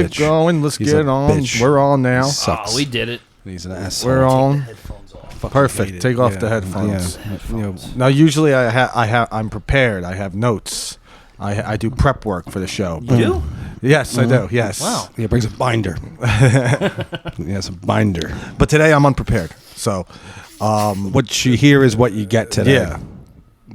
Get going. Let's He's get a on. bitch. We're on now. Sucks. Oh, we did it. He's an asshole. We're on. Headphones off. Fucking Perfect. hate it. Take off Yeah. the headphones. Yeah. You know, Now, usually I'm prepared. I have notes. I do prep work for the show. You do? Yes, I do. Yes. Wow. he brings a binder. He has a binder. But today I'm unprepared. So, What you hear is what you get today. yeah,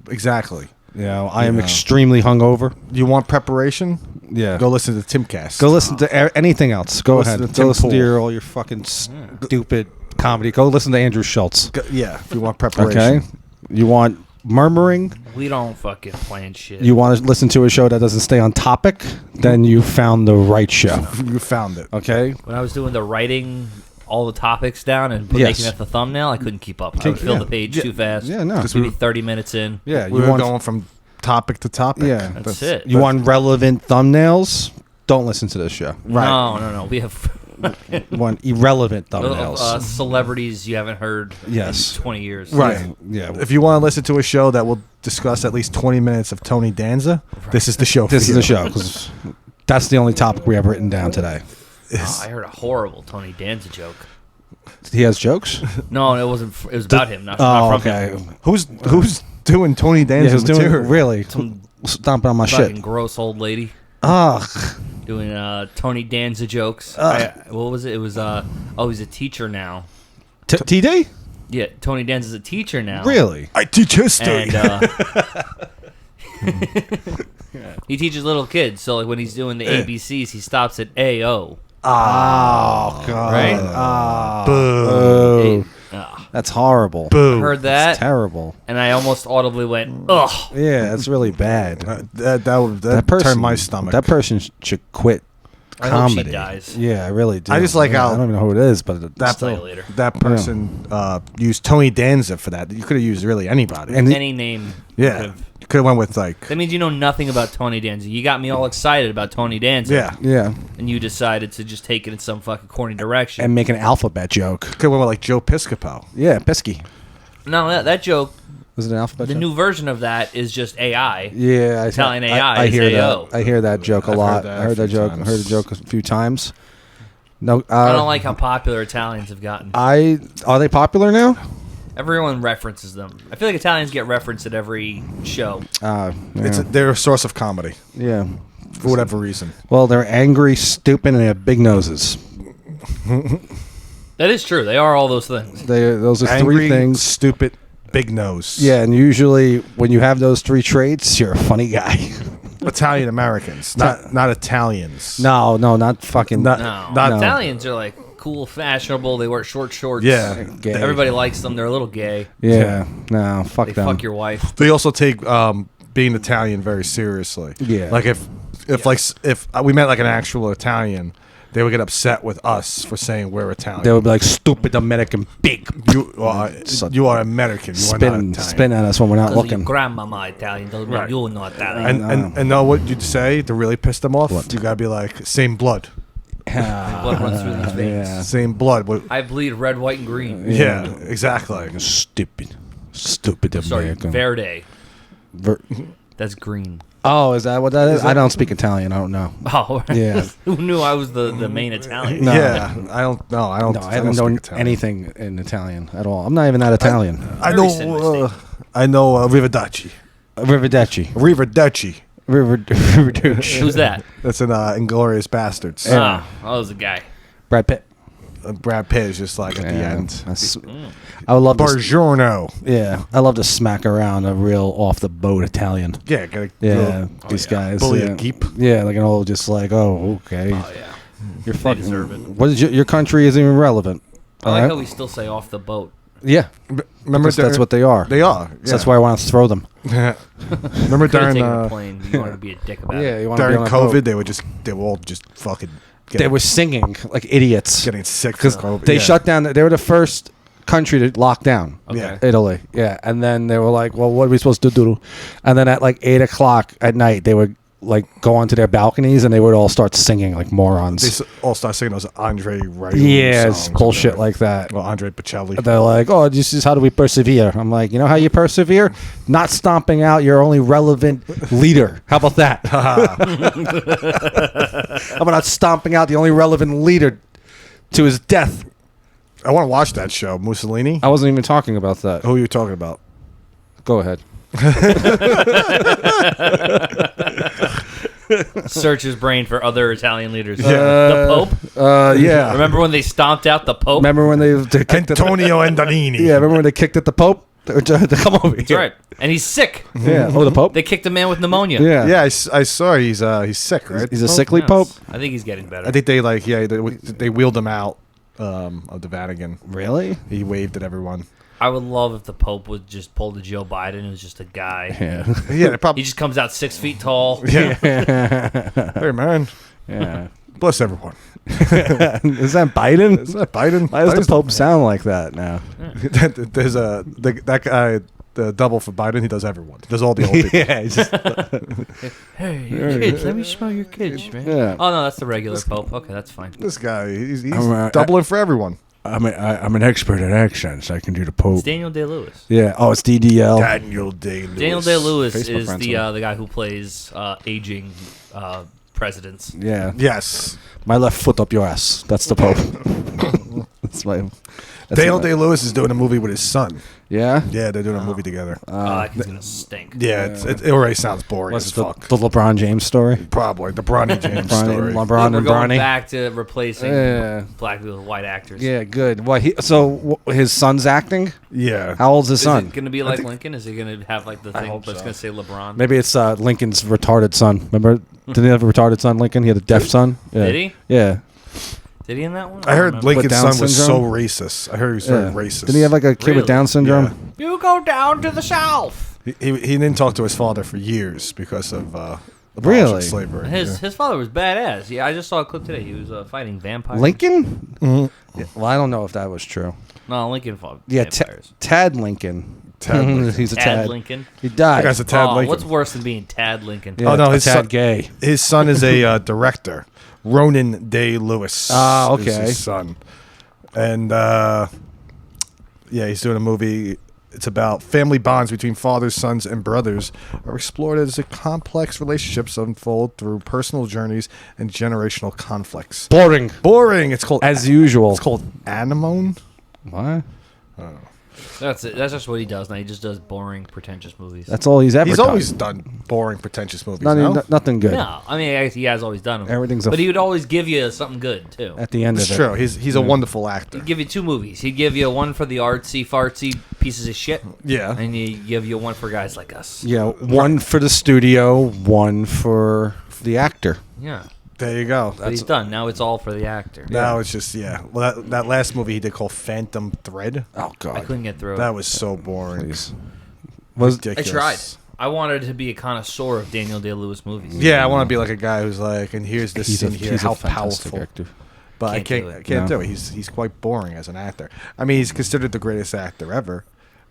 exactly. You know, I am Yeah. extremely hungover. You want preparation? Yeah. Go listen to Timcast. Go listen to anything else. Go Listen ahead. to Go Tim listen to Pool. all your fucking stupid comedy. Go listen to Andrew Schultz. Yeah, if you want preparation. Okay. You want murmuring? We don't fucking plan shit. You want to listen to a show that doesn't stay on topic? Then you found the right show. You found it. Okay. When I was doing the writing all the topics down and Yes. making it the thumbnail, I couldn't keep up. I would fill yeah. the page Yeah. too fast. Yeah, no. Maybe 30 minutes in. Yeah. We were going from topic to topic. Yeah. That's it. You want relevant thumbnails? Don't listen to this show. Right. No. We have You want irrelevant thumbnails. celebrities you haven't heard Yes. in 20 years. Right. Yeah. If you want to listen to a show that will discuss at least 20 minutes of Tony Danza, this is the show for This is you. the show because that's the only topic we have written down today. Oh, I heard a horrible Tony Danza joke. He has jokes. No, it wasn't. It was about him, not Oh, from okay. him. Who's doing Tony Yeah, Danza he's doing material? really Some stomping on my fucking shit. gross old lady Ugh. doing Tony Danza jokes. Ugh. What was it? It was he's a teacher now. TD? Yeah, Tony Danza's a teacher now. Really? I teach history. And he teaches little kids. So like when he's doing the ABCs, he stops at AO. Oh God! Right? Boo. That's horrible. Boo. Heard that, Terrible. and I almost audibly went, ugh. Yeah, that's really bad. That turned my stomach. That person should quit I hope she comedy. dies. Yeah, I really do. I just like Yeah, how- I don't even know who it is, but that, Tell you later. that person used Tony Danza for that. You could have used really anybody. And Any name. yeah. could've- You could have went with like... That means you know nothing about Tony Danza. You got me all excited about Tony Danza. Yeah. yeah, And you decided to just take it in some fucking corny direction. and make an alphabet joke. Could have went with like Joe Piscopo. Yeah, Pisky. No, that joke, Was it an alphabet the joke? new version of that is just AI. Yeah, Italian AI I is hear AO. that. I hear that joke a I've lot. heard that I heard a that few joke. times. Heard the joke a few times. No, I don't like how popular Italians have gotten. Are they popular now? Everyone references them. I feel like Italians get referenced at every show. Yeah. They're a source of comedy Yeah. for whatever reason. Well, they're angry, stupid, and they have big noses. That is true. They are all those things. Those are Angry, three things. stupid, big nose. Yeah, and usually when you have those three traits, you're a funny guy. Italian Americans, not Italians. no, not fucking. Not- No. Not- Italians are like cool, fashionable. They wear short shorts. Yeah. Gay. Everybody likes them. They're a little gay. Yeah, no, fuck They them. fuck your wife. They also take being Italian very seriously. Yeah. Like if we met like an actual Italian, they would get upset with us for saying we're Italian. They would be like stupid American pig. You are American. You are not Italian. Spin at us when we're not Because looking. your grandmama Italian doesn't mean Right. you're not Italian. And know what you'd say to really piss them off? What? You gotta be like same blood, Blood runs through these veins. Yeah. same blood. I bleed red, white, and green. Yeah, exactly. Stupid Sorry, American. verde. Ver- That's green. oh, is that what that is? I don't speak Italian. I don't know. Oh, Yeah. Who knew I was the main Italian? No. Yeah, I don't know. I don't. No, I haven't known speak Italian. anything in Italian at all. I'm not even that Italian. I Very sin know. mistake. I know Arrivederci. Arrivederci. Arrivederci. Arrivederci. Who's that? That's in Inglorious Bastards. Ah, that was a guy. Brad Pitt. Brad Pitt is just like at the Yeah, end. that's- I would love to. Bargiorno. Yeah, I love to smack around a real off the boat Italian. Yeah, gotta Yeah, these guys. bully yeah. a geep. Yeah, like an old, just like, oh, okay. Oh yeah. You're They fucking. deserve it. What is your country isn't even relevant. I like Alright? how we still say off the boat. Yeah, Remember because that's what they are. they are. So that's why I want to throw them. Remember Could have during taken a plane. You wanted to be a dick about it. You want to be during on a COVID, boat. they were all just fucking. They were singing like idiots getting sick because from COVID. they yeah. shut down. They were the first country to lock down. Okay. Yeah. Italy, yeah, and then they were like, "Well, what are we supposed to do?" And then at like 8 o'clock at night, they would like go onto their balconies and they would all start singing like morons. They all start singing those Andre Rieu Yeah, songs. it's bullshit like that. Well, Andre Bocelli. They're like, oh, this is how do we persevere? I'm like, you know how you persevere? Not stomping out your only relevant leader. How about that? How about not stomping out the only relevant leader to his death? I want to watch that show. Mussolini. I wasn't even talking about that. Who are you talking about? Go ahead. Search his brain for other Italian leaders. Yeah. The Pope. Yeah. Remember when they stomped out the Pope? Remember when they kicked at Antonio Antonini. Yeah, remember when they kicked at the Pope? Come over here. That's right. And he's sick. Yeah. Oh, the Pope? They kicked a man with pneumonia. Yeah. Yeah, I saw he's sick, right? He's a sickly Pope? I think he's getting better. I think they they wheeled him out of the Vatican. Really? He waved at everyone. I would love if the Pope would just pull the Joe Biden and was just a guy. Yeah. Yeah, they He probably. just comes out 6 feet tall. Yeah. Hey man, Yeah. bless everyone. Is that Biden? Is that Biden? Why does the Biden's Pope sound like that now? There's that guy, the double for Biden. He does everyone. He does all the old people. Yeah. He's just, Hey, your kids, let me smell your kids, man. Yeah. Oh, no, that's the regular Pope. Okay, that's fine. This guy, he's I'm, doubling for everyone. I'm an expert at accents. I can do the Pope. It's Daniel Day-Lewis. Yeah. Oh, it's DDL. Daniel Day-Lewis. Daniel Day-Lewis Facebook is friends the with him. the guy who plays aging presidents. Yeah. Yes. My left foot up your ass. That's the Pope. That's my. That's Daniel my- Day-Lewis is doing a movie with his son. Yeah. Yeah, they're doing a movie together. That kid's gonna stink. Yeah, it already sounds boring What's as the, fuck. the LeBron James story? Probably the Bronny James story. Look, LeBron we're and going Bronny. back to replacing Yeah. black people with white actors. Yeah, good. What? His son's acting? Yeah. How old's his Is son? it gonna be like Lincoln? Is he gonna have like the thing hope that's so. gonna say LeBron? Maybe it's Lincoln's retarded son. Remember? Didn't he have a retarded son, Lincoln? He had a deaf son. Yeah. Did he? Yeah. Did he in that one? I heard don't remember. Lincoln's Down son was so syndrome? racist. I heard he was Yeah. very racist. Didn't he have like a kid Really? with Down syndrome? You go down to the south. He didn't talk to his father for years because of abolishing Really? slavery. His father was badass. Yeah, I just saw a clip today. He was fighting vampires. Lincoln? Mm-hmm. Yeah, well, I don't know if that was true. No, Lincoln fought Yeah, vampires. Tad Lincoln. Tad Lincoln. He's a Tad Tad. Lincoln. He died. That guy's a Tad Oh, Lincoln. what's worse than being Tad Lincoln? Yeah, Oh, no, a his Tad son- gay. His son is a director. Ronan Day-Lewis. Ah, is okay. his son. And yeah, he's doing a movie. It's about family bonds between fathers, sons, and brothers are explored as the complex relationships unfold through personal journeys and generational conflicts. Boring. Boring. It's called As usual. It's called Anemone. What? That's it. That's just what he does now. He just does boring, pretentious movies. That's all he's ever He's done. always done boring, pretentious movies. Nothing good. no, I mean I guess he has always done them. Everything's a but he would always give you something good too. At the end It's of it. true. He's a wonderful actor. He'd give you two movies. He'd give you one for the artsy fartsy pieces of shit, Yeah. and he'd give you one for guys like us. Yeah, one for the studio, one for the actor. Yeah, There you go. but he's done. Now it's all for the actor. Now it's just Well, that last movie he did called Phantom Thread. Oh I God. couldn't get through it. That was so boring. Please. Was I Ridiculous. tried. I wanted to be a connoisseur of Daniel Day-Lewis movies. Yeah, I want to be like a guy who's like, and here's this he's a, scene here, he's how a fantastic powerful. actor. But I Can't do can't it. can't No. do it. He's quite boring as an actor. I mean, he's considered the greatest actor ever.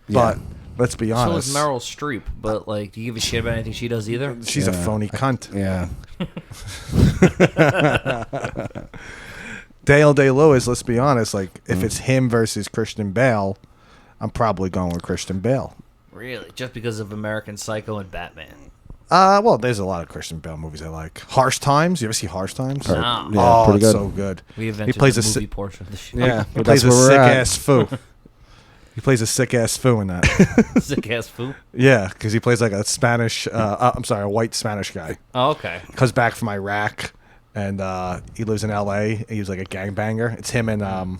But let's be So honest, is Meryl Streep, but like, do you give a shit about anything she does either? she's a Yeah. phony cunt. Yeah. Daniel Day-Lewis, let's be honest, like if it's him versus Christian Bale, I'm probably going with Christian Bale. Really? Just because of American Psycho and Batman? Well, there's a lot of Christian Bale movies I like. Harsh Times. You ever see Harsh Times? No. Yeah, oh, pretty it's good. so good. We invented plays the a movie si- portion of the show. Yeah. He but plays that's a where we're sick at. ass foo. He plays a sick ass foo in that. Sick ass foo. Yeah, because he plays like a Spanish. I'm sorry, a white Spanish guy. Oh, okay. Comes back from Iraq, and he lives in L.A. He was like a gangbanger. It's him and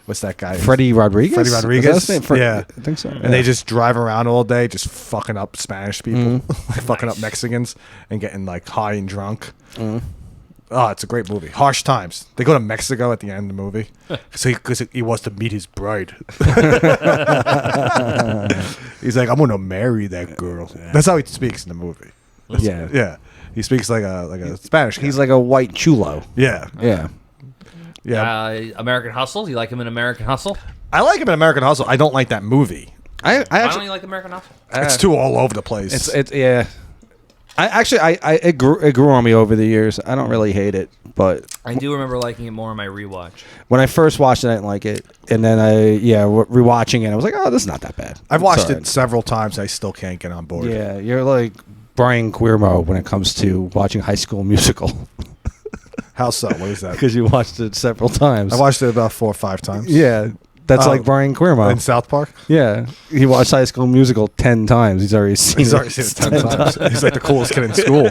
what's that guy? Freddie Rodriguez. Freddie Is that Rodriguez? his name? Yeah. I think so. And they just drive around all day, just fucking up Spanish people, Mm-hmm. like fucking up Nice. Mexicans, and getting like high and drunk. Mm-hmm. Oh, it's a great movie. Harsh Times. They go to Mexico at the end of the movie because he wants to meet his bride. He's like, I'm gonna marry that girl. That's how he speaks in the movie. Yeah. Yeah, he speaks like a Spanish guy. He's like a white chulo. yeah, Yeah. yeah. American Hustle. You like him in American Hustle? I like him in American Hustle. I don't like that movie. I Why don't actually you like American Hustle? It's too all over the place. it's yeah. It grew on me over the years. I don't really hate it, but I do remember liking it more on my rewatch. when I first watched it, I didn't like it, and then rewatching it, I was like, oh, this is not that bad. I've watched It's all it several times. I still can't get on board. right. Yeah, you're like Brian Guillermo when it comes to watching High School Musical How so? What is that? because you watched it several times. I watched it about 4 or 5 times. Yeah, that's Oh. like Brian Guillermo. In South Park. Yeah, he watched High School Musical 10 times. He's already seen He's it. already seen it 10 times. He's like the coolest kid in school.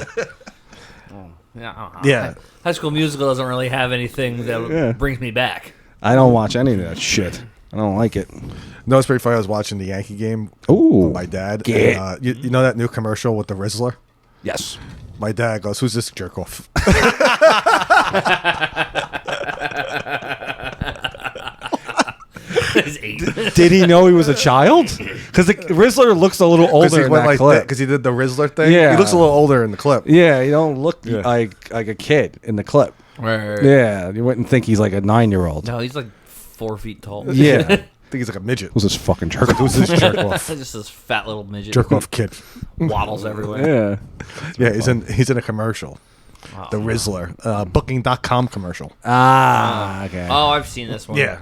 Yeah. Yeah. High School Musical doesn't really have anything that Yeah. brings me back. I don't watch any of that shit. I don't like it. No, it's pretty funny. I was watching the Yankee game Ooh, with my dad. Yeah. And, you know that new commercial with the Rizzler? yes. My dad goes, "Who's this jerk off?" He's 8. Did he know he was a child? Because the Rizzler looks a little older in that clip. Because he did the Rizzler thing. Yeah. He looks a little older in the clip. Yeah, you don't look Yeah. like a kid in the clip. Right. Yeah, you wouldn't think he's like a 9-year-old. No, he's like 4 feet tall. Yeah. I think he's like a midget. Who's this fucking jerk? Who's this jerk off? Just this fat little midget. Jerk off kid. Waddles everywhere. Yeah. Yeah, he's in a commercial. Oh. The Rizzler, Booking.com commercial. Ah, okay. Oh, I've seen this one. Yeah.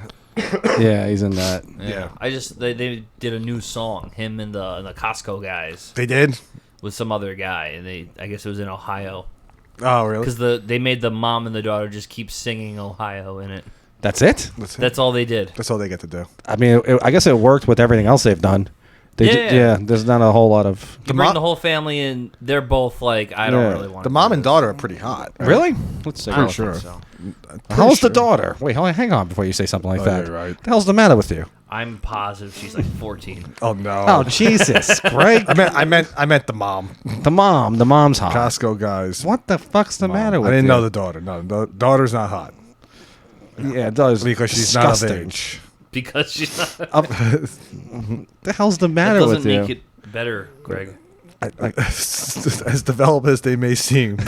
Yeah, he's in that. Yeah. I just they did a new song, him and the Costco guys They did. with some other guy, and I guess it was in Ohio Oh, really? because they made the mom and the daughter just keep singing Ohio in it. That's it? That's all they did. That's all they get to do. I mean, I guess it worked with everything else they've done. Yeah. There's not a whole lot of... You bring the whole family in, they're both like, I don't Yeah. really want The mom and daughter are pretty hot. right? Really? Let's see. I don't sure. think so. How's the sure. daughter? Wait, hang on before you say something like Oh, that. you're right. The hell's the matter with you? I'm positive she's like 14. Oh no. Oh, Jesus, Greg. I meant the mom. The mom's hot. Costco guys. What the fuck's the matter with I didn't you? know the daughter. No, the daughter's not hot Yeah, it does. because she's disgusting. not of age. Because she's not. The hell's the That matter doesn't with you? make it better, Greg. As developed as they may seem.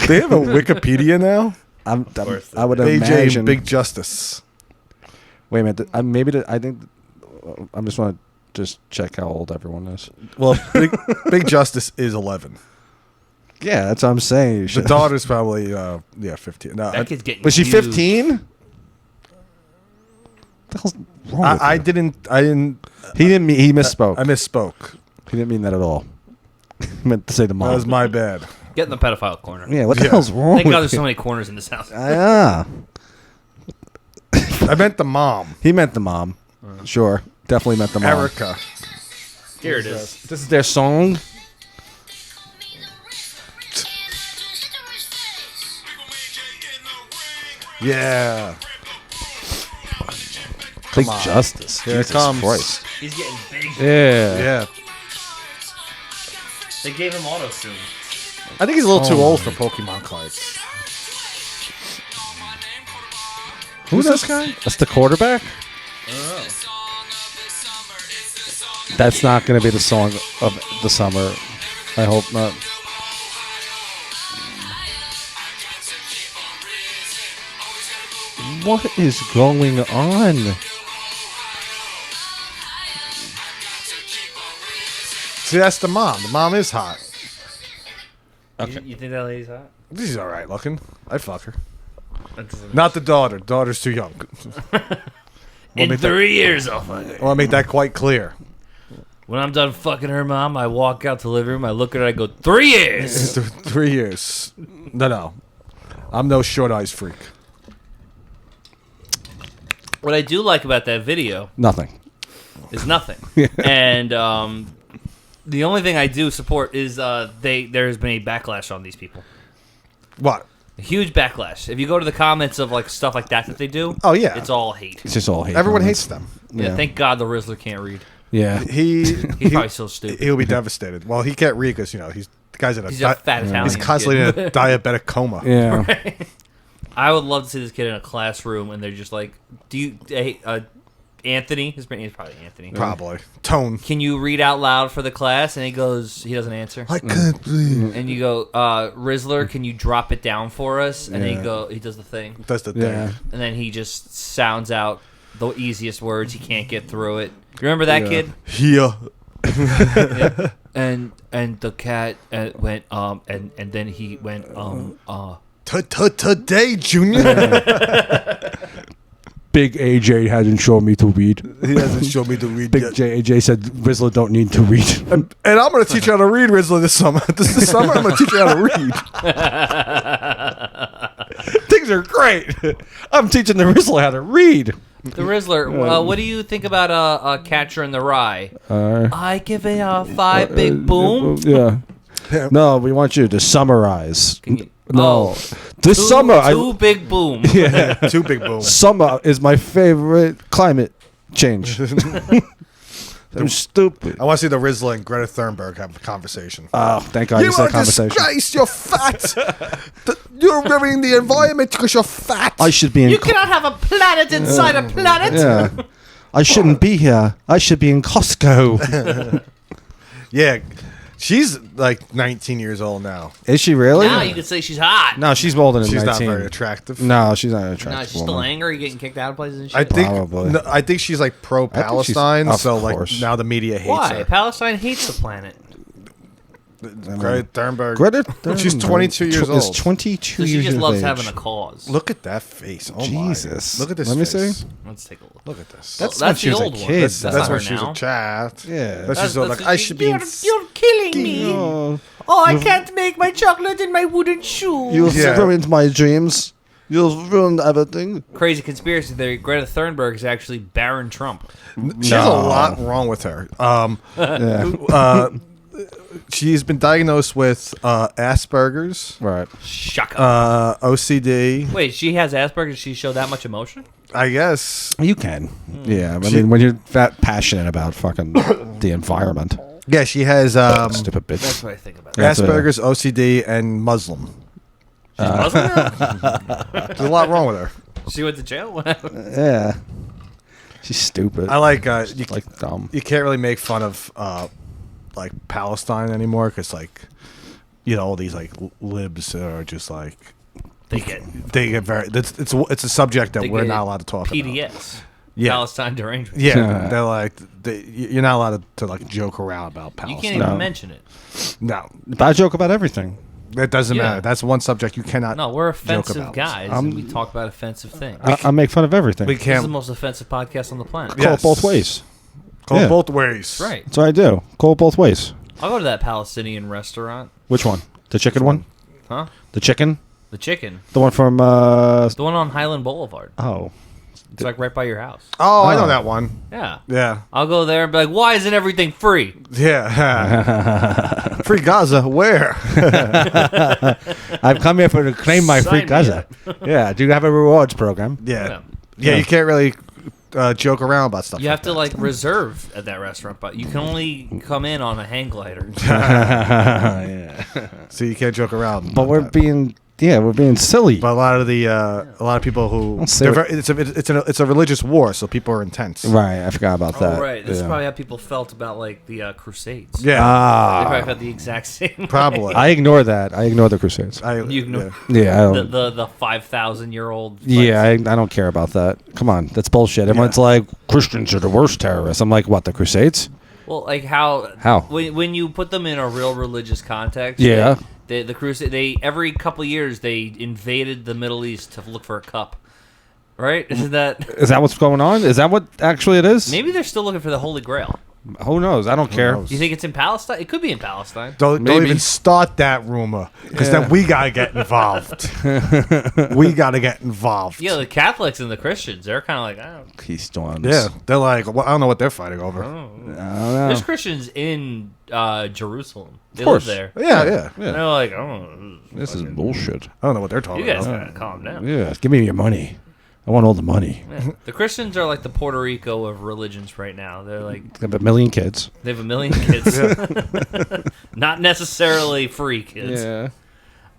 They have a Wikipedia now. I would AJ imagine. and Big Justice. Wait a minute. I think. I just want to just check how old everyone is. Well, Big Justice is 11. Yeah, that's what I'm saying. You The should. daughter's probably 15. No, That kid's getting Was she huge. 15? What the hell's wrong with I you? didn't. He didn't mean. He misspoke. I misspoke. He didn't mean that at all. He meant to say the mom. That was my bad. Get in the pedophile corner. Yeah, what the Yeah. hell's wrong Thank with God there's you? so many corners in this house. Yeah. I meant the mom, He meant the mom. Sure. Definitely meant the mom. Erica. Here it is. This is their song? Yeah. Big on. Justice. Here it Jesus comes. Christ. He's getting big. Yeah. Yeah. They gave him auto tune. I think he's a little too Oh. old for Pokemon cards. Who's this guy? That's the quarterback? That's not going to be the song of the summer. I hope not. What is going on? See, that's the mom. The mom is hot. You think that lady's hot? She's all right looking. I'd fuck her. That doesn't- Not the daughter. Daughter's too young. In make that- 3 years, I'll fuck her. I want to make that quite clear. When I'm done fucking her mom, I walk out to the living room, I look at her, I go, 3 years! 3 years. No. I'm no short eyes freak. What I do like about that video Nothing. is nothing. And the only thing I do support is there has been a backlash on these people. What? A huge backlash. If you go to the comments of like stuff like that they do, Oh, yeah. it's all hate. It's just all hate. Everyone comments. hates them. Yeah, thank God the Rizzler can't read. Yeah. He's probably so stupid. He'll be devastated. Well, he can't read because he's the guy's in a He's a fat Italian. he's constantly in kid. a diabetic coma. Yeah. I would love to see this kid in a classroom and they're just like, "Do you, hey, Anthony? His name's probably Anthony. Probably. Tone. Can you read out loud for the class?" And he doesn't answer. I can't read. And you go, Rizzler, can you drop it down for us? And then he does the thing. That's the thing. Yeah. And then he just sounds out the easiest words. He can't get through it. You remember that kid? Here. and the cat went and then he went Today, Junior. Big AJ hasn't shown me to read. He hasn't shown me to read Big yet. AJ said Rizzler don't need to read. And I'm going to teach you how to read, Rizzler, this summer. This summer, I'm going to teach you how to read. Things are great. I'm teaching the Rizzler how to read. the Rizzler. What do you think about a Catcher in the Rye? I give it a 5 big boom. Yeah. No, we want you to summarize. Can you- No. Oh. This summer, two big boom. Two big booms. summer is my favorite climate change. I'm stupid. I want to see the Rizzler and Greta Thunberg have a conversation. Oh, thank God you You said are a conversation. disgrace. You're fat. You're ruining the environment because you're fat. I should be in. You cannot have a planet inside a planet. Yeah. I shouldn't be here. I should be in Costco. Yeah, she's like 19 years old now. Is she really? Now you can say she's hot. No, she's older than She's 19. not very attractive. No, she's not an attractive. No, she's still woman. angry, getting kicked out of places and shit. I think Probably. no, I think she's like pro-Palestine, of so like course. now the media hates Why? her. Palestine hates the planet. Greta Thunberg. Greta She's Thunberg 22 years is old. 22 So she years just of loves age. having a cause. Look at that face. Oh Jesus. my. Look at this Let me face. see. Let's take a look. Look at this. That's Well, when she the was a old one. kid. That's That's not when her she was now. a chat. Yeah. That's she's all like, I should be. You're killing me. Oh, Oh, I can't make my chocolate in my wooden shoe. you've Yeah. ruined my dreams. You've ruined everything. Crazy conspiracy theory. Greta Thunberg is actually Baron Trump. She has a lot wrong with her. Yeah. She's been diagnosed with Asperger's, Right. Shaka. OCD. Wait, she has Asperger's. She showed that much emotion? I guess. You can. Hmm. Yeah. I mean, when you're that passionate about fucking the environment. Yeah, she has Stupid bitch. That's what I think about. That's Asperger's, OCD, and Muslim. Wasn't There's a lot wrong with her. she went to jail? What happened? Yeah. She's stupid. I like you. like dumb. You can't really make fun of like Palestine anymore because like all these like libs are just like They get very. It's a subject that they we're get not allowed to talk about. PDS. Yeah. Palestine derangement. Yeah, they're like you're not allowed to like joke around about You Palestine. can't even No. mention it. No, But I joke about everything. it doesn't Yeah. matter. That's one subject you cannot. No, we're joke offensive about. guys, and we talk about offensive things. I make fun of everything. We This is the can't most offensive podcast on the planet. Yeah. Call it both ways. call Yeah. it both ways. Right. That's what I do. Call it both ways. I'll go to that Palestinian restaurant. Which one? The chicken one? Huh? The chicken? The chicken. The one from The one on Highland Boulevard. oh. It's like right by your house. Oh, I know Oh. that one. Yeah. Yeah, I'll go there and be like, why isn't everything free? yeah. Free Gaza. Where? I've come here to claim my free Sign me Gaza. Yeah, do you have a rewards program? Yeah. Yeah. Yeah, you can't really joke around about stuff. You have to that. like reserve at that restaurant, but you can only come in on a hang glider. yeah. So you can't joke around. But about we're that. being we're being silly. But a lot of people who Don't say they're what- very, it's a religious war, so people are intense. Right, I forgot about that. Oh, right. This is Yeah. probably how people felt about like the Crusades. Yeah, They probably Ah, felt the exact same. probably. I ignore that. I ignore the Crusades. You ignore Yeah, I the don't. the 5,000-year-old. Yeah, I don't care about that. Come on, that's bullshit. Everyone's like, Christians are the worst terrorists. I'm like, what, the Crusades? Well, like how when you put them in a real religious context. Yeah. The Crusade. They every couple of years they invaded the Middle East to look for a cup. Right? Isn't that? Is that what's going on? Is that what actually it is? Maybe they're still looking for the Holy Grail. Who knows? I don't care. knows? Do you think it's in Palestine? It could be in Palestine. Don't Maybe. even start that rumor because Yeah. then we gotta get involved. We gotta get involved. Yeah, the Catholics and the Christians, they're kind of like, oh. He's doing Yeah, they're like, well, I don't know what they're fighting over. I don't know. There's Christians in Jerusalem. They course. live there. Yeah, yeah. Yeah. And they're like, oh, This is bullshit. I don't know what they're talking you guys about. gotta calm down. Yeah, give me your money. I want all the money. Yeah. The Christians are like the Puerto Rico of religions right now. They're like I have a million kids. they have a million kids, not necessarily free kids. Yeah.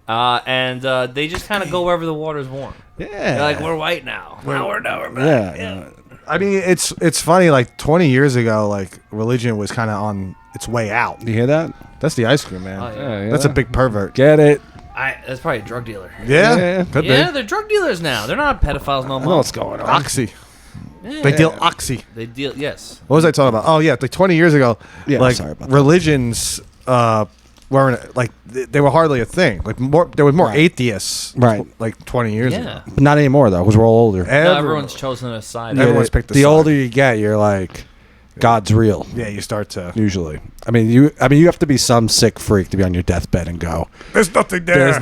And they just kind of go wherever the water's warm. Yeah. They're like, we're white now. Now we're back. Yeah. I mean, it's funny. Like 20 years ago, like religion was kind of on its way out. You hear that? That's the ice cream man. Oh, yeah. That's a big pervert. Get it? That's probably a drug dealer. Yeah, Yeah. could Yeah, be. they're drug dealers now. They're not pedophiles no I know more. what's going on. Oxy. They deal oxy. They deal. Yes. What was I talking about? Oh yeah, like 20 years ago, Yeah, like sorry about that. religions weren't like they were hardly a thing. Like there was more Right. atheists, Right. Like 20 years Yeah. ago. But not anymore though, because we're all older. No, Everyone- everyone's chosen a side. Yeah. Everyone's picked a the side. older you get, you're like, God's real. Yeah, you start to. Usually, I mean, you have to be some sick freak to be on your deathbed and go, There's nothing there. "There's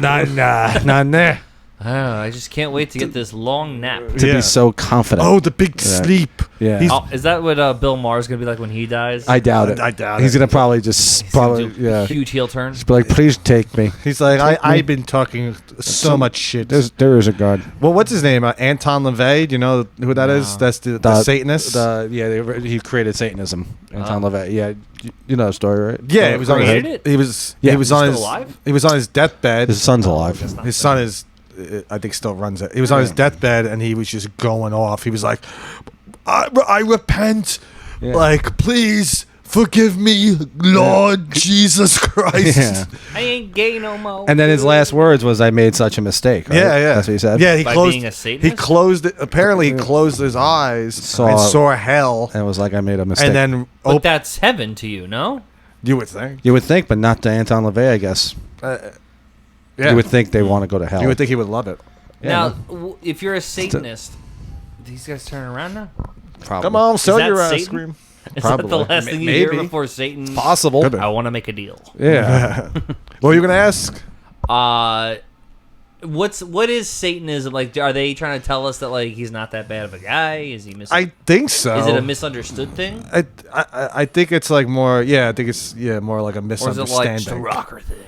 none there." I just can't wait to get this long nap. To Yeah. be so confident. Oh, the big sleep. Yeah. He's, Oh, is that what Bill Maher's gonna be like when he dies? I doubt it. I doubt He's it. gonna probably just He's gonna probably do a yeah. huge heel turn. Just be like, please take me. he's like, I've been talking so much shit. There is a God. Well, what's his name? Anton LaVey. Do you know who that is? That's the Satanist. He created Satanism. Anton LaVey. Yeah, you know the story, right? yeah, it was on created his, it? he was Yeah. he was He's on still his alive? he was on his deathbed. His son's alive. His son is, I think, still runs it. He was on his deathbed, and he was just going off. He was like, "I repent, Yeah. like please forgive me, Lord Jesus Christ." Yeah. I ain't gay no more. And then his last words was, "I made such a mistake." Right? Yeah, yeah. That's what he said. Yeah, he By closed. being a He Satanist? closed it. Apparently, he closed his eyes and saw hell, and it was like, "I made a mistake." and then But that's heaven to you, no? you would think. you would think, but not to Anton LaVey, I guess. Yeah, You would think they want to go to hell. You would think he would love it. Now, if you're a Satanist, these guys turning around now? Probably. Come on, sell that your ice Satan? cream. Is that the Probably. last thing you Maybe. hear before Satan? Possible. Could be. I want to make a deal. Yeah. What were you gonna ask? What is Satanism like? Are they trying to tell us that like he's not that bad of a guy? Is he I think so. Is it a misunderstood thing, I think it's like more. Yeah, I think it's more like a or is misunderstanding. it like just a rocker thing?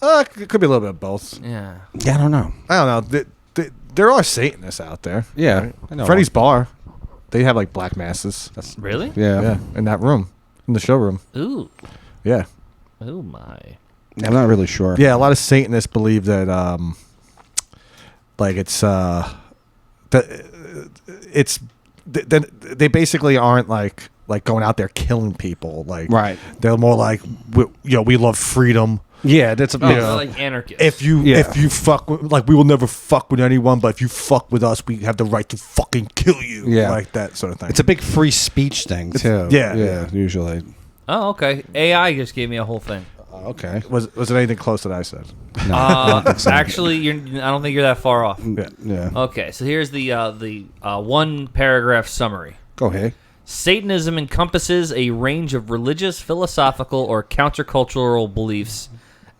It could be a little bit of both. Yeah. Yeah, I don't know. I don't know. There are Satanists out there. Yeah, right? I know Freddy's Bar. They have like black masses. That's Really? yeah. In that room, in the showroom. Ooh. Yeah, Oh my. I'm not really sure. yeah. A lot of Satanists believe that, like it's that it's that they basically aren't like going out there killing people. Like Right. they're more like we love freedom. Yeah, that's a Oh, big. they're like anarchists. If you fuck with, like we will never fuck with anyone, but if you fuck with us, we have the right to fucking kill you. Yeah. Like that sort of thing. It's a big free speech thing too. yeah. yeah. Usually. Oh, okay. AI just gave me a whole thing. Okay. was it anything close to that I said? Actually, I don't think you're that far off. Yeah. Yeah. Okay, so here's the one paragraph summary. Go ahead. Satanism encompasses a range of religious, philosophical, or countercultural beliefs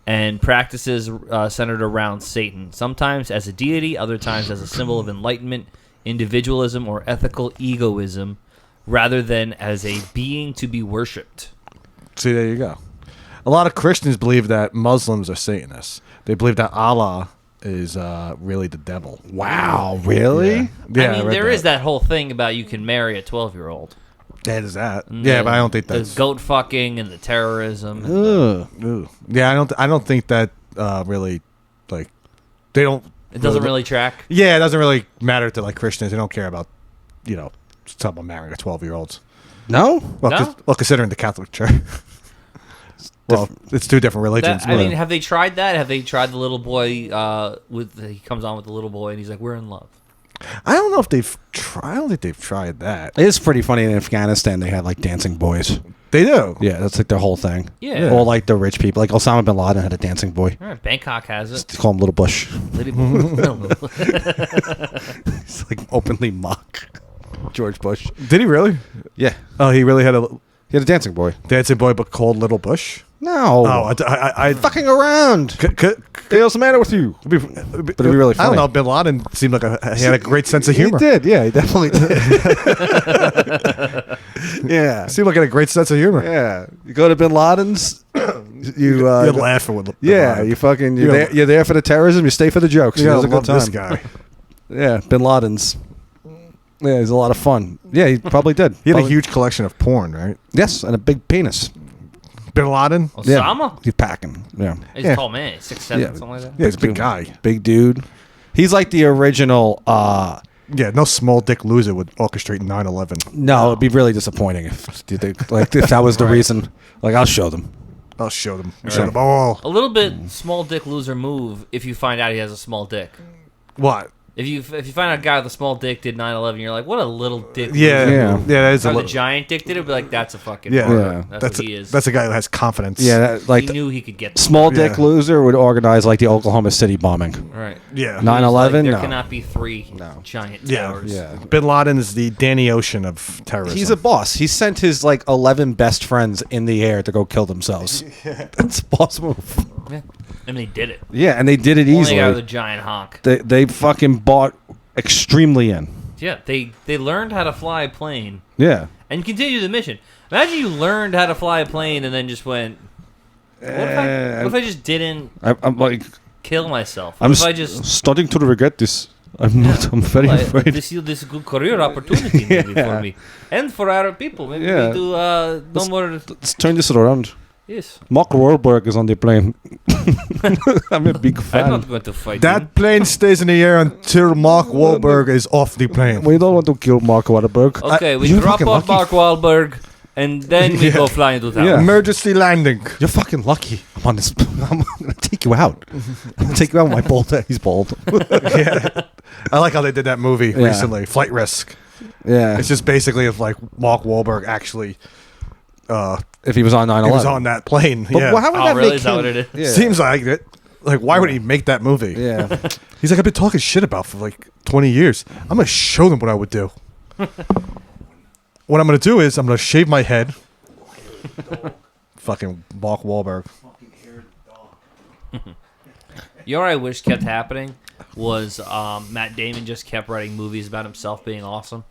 and practices centered around Satan, sometimes as a deity, other times as a symbol of enlightenment, individualism, or ethical egoism, rather than as a being to be worshipped. See, there you go. A lot of Christians believe that Muslims are Satanists. They believe that Allah is really the devil. Wow. Really? Yeah, I mean, read there is that whole thing about you can marry a 12-year-old. That is that. Yeah, but I don't think the that's. goat fucking and the terrorism. Ugh. Ooh. Yeah, I don't think that really like they don't. It doesn't really track. Yeah, it doesn't really matter to like Christians. They don't care about someone marrying a 12-year-old. No. Well, No? considering the Catholic Church. Well, it's two different religions. I mean, have they tried that? Have they tried the little boy? He comes on with the little boy and he's like, "We're in love." I don't know if they've tried. I don't think they've tried that. It is pretty funny in Afghanistan. They had like dancing boys. They do. Yeah, that's like their whole thing. Yeah. Or like the rich people. Like Osama bin Laden had a dancing boy. All right, Bangkok has it. They call him Little Bush. Lady- It's like openly mock George Bush. Did he really? Yeah. Oh, he really had a He had a dancing boy. dancing boy, but called Little Bush. No. Oh, I fucking around. Hey, what's the matter with you? But it'd be really funny. I don't know. Bin Laden seemed like he had a great sense of humor. He did. Yeah, he definitely did. yeah. Seemed like he had a great sense of humor. Yeah. You go to Bin Laden's. You laugh with. Yeah, you fucking You you're there for the terrorism. You stay for the jokes. You It was gotta a good love time. this guy. Yeah, Bin Laden's. Yeah, he's a lot of fun. Yeah, he probably did. He had a Probably- huge collection of porn, right? Yes, and a big penis. Bin Laden. Yeah, Osama? he's packing. Yeah, He's Yeah. a tall man. 6'7", Yeah. something like that. Yeah, he's a big guy. big dude. He's like the original. Yeah, no small dick loser would orchestrate 9/11. No, it'd be really disappointing if if that was the reason. Like, I'll show them. I'll show them. Show them all. A little bit small dick loser move if you find out he has a small dick. What? If you find a guy with a small dick did 9/11, you're like, what a little dick. Yeah, loser. Yeah. That is a Or the little. giant dick did it, be like, that's a fucking Yeah, martyr. That's what he is. That's a guy who has confidence. Yeah, that, like he knew he could get them. small dick Yeah. loser would organize like the Oklahoma City bombing. Right. yeah, 9/11. There no. cannot be 3 No. giant Yeah. towers. Yeah. Bin Laden is the Danny Ocean of terrorism. He's a boss. He sent his like 11 best friends in the air to go kill themselves. That's a boss move. Yeah. And they did it. Yeah, and they did it Only guy with a easily. giant honk. They fucking bought extremely in. Yeah, they learned how to fly a plane Yeah. and continue the mission. Imagine you learned how to fly a plane and then just went, what if I just didn't I'm like, kill myself? What I'm if I just starting to regret this. I'm not. I'm very afraid. this is a good career opportunity maybe for me and for our people. Maybe Yeah. we do no more. Let's turn this around. Yes, Mark Wahlberg is on the plane. I'm a big I'm fan. not going to fight that him. plane stays in the air until Mark Wahlberg is off the plane. We don't want to kill Mark Wahlberg. Okay, we you're drop fucking off lucky. Mark Wahlberg and then we go flying to town. Yeah. Emergency landing. You're fucking lucky. I'm on this. I'm gonna take you out. I'm gonna take you out with my bald head. He's bald. Yeah. I like how they did that movie Yeah. recently, Flight Risk. Yeah. It's just basically if like Mark Wahlberg actually If he was on 9/11. he was on that plane. But yeah. how would Oh, that really? make Is that him? what it is? Yeah. Seems like it. Like, why would he make that movie? Yeah. He's like, I've been talking shit about for like 20 years. I'm gonna show them what I would do. What I'm gonna do is I'm gonna shave my head. Fucking Mark Wahlberg. You know what I wish kept happening was Matt Damon just kept writing movies about himself being awesome.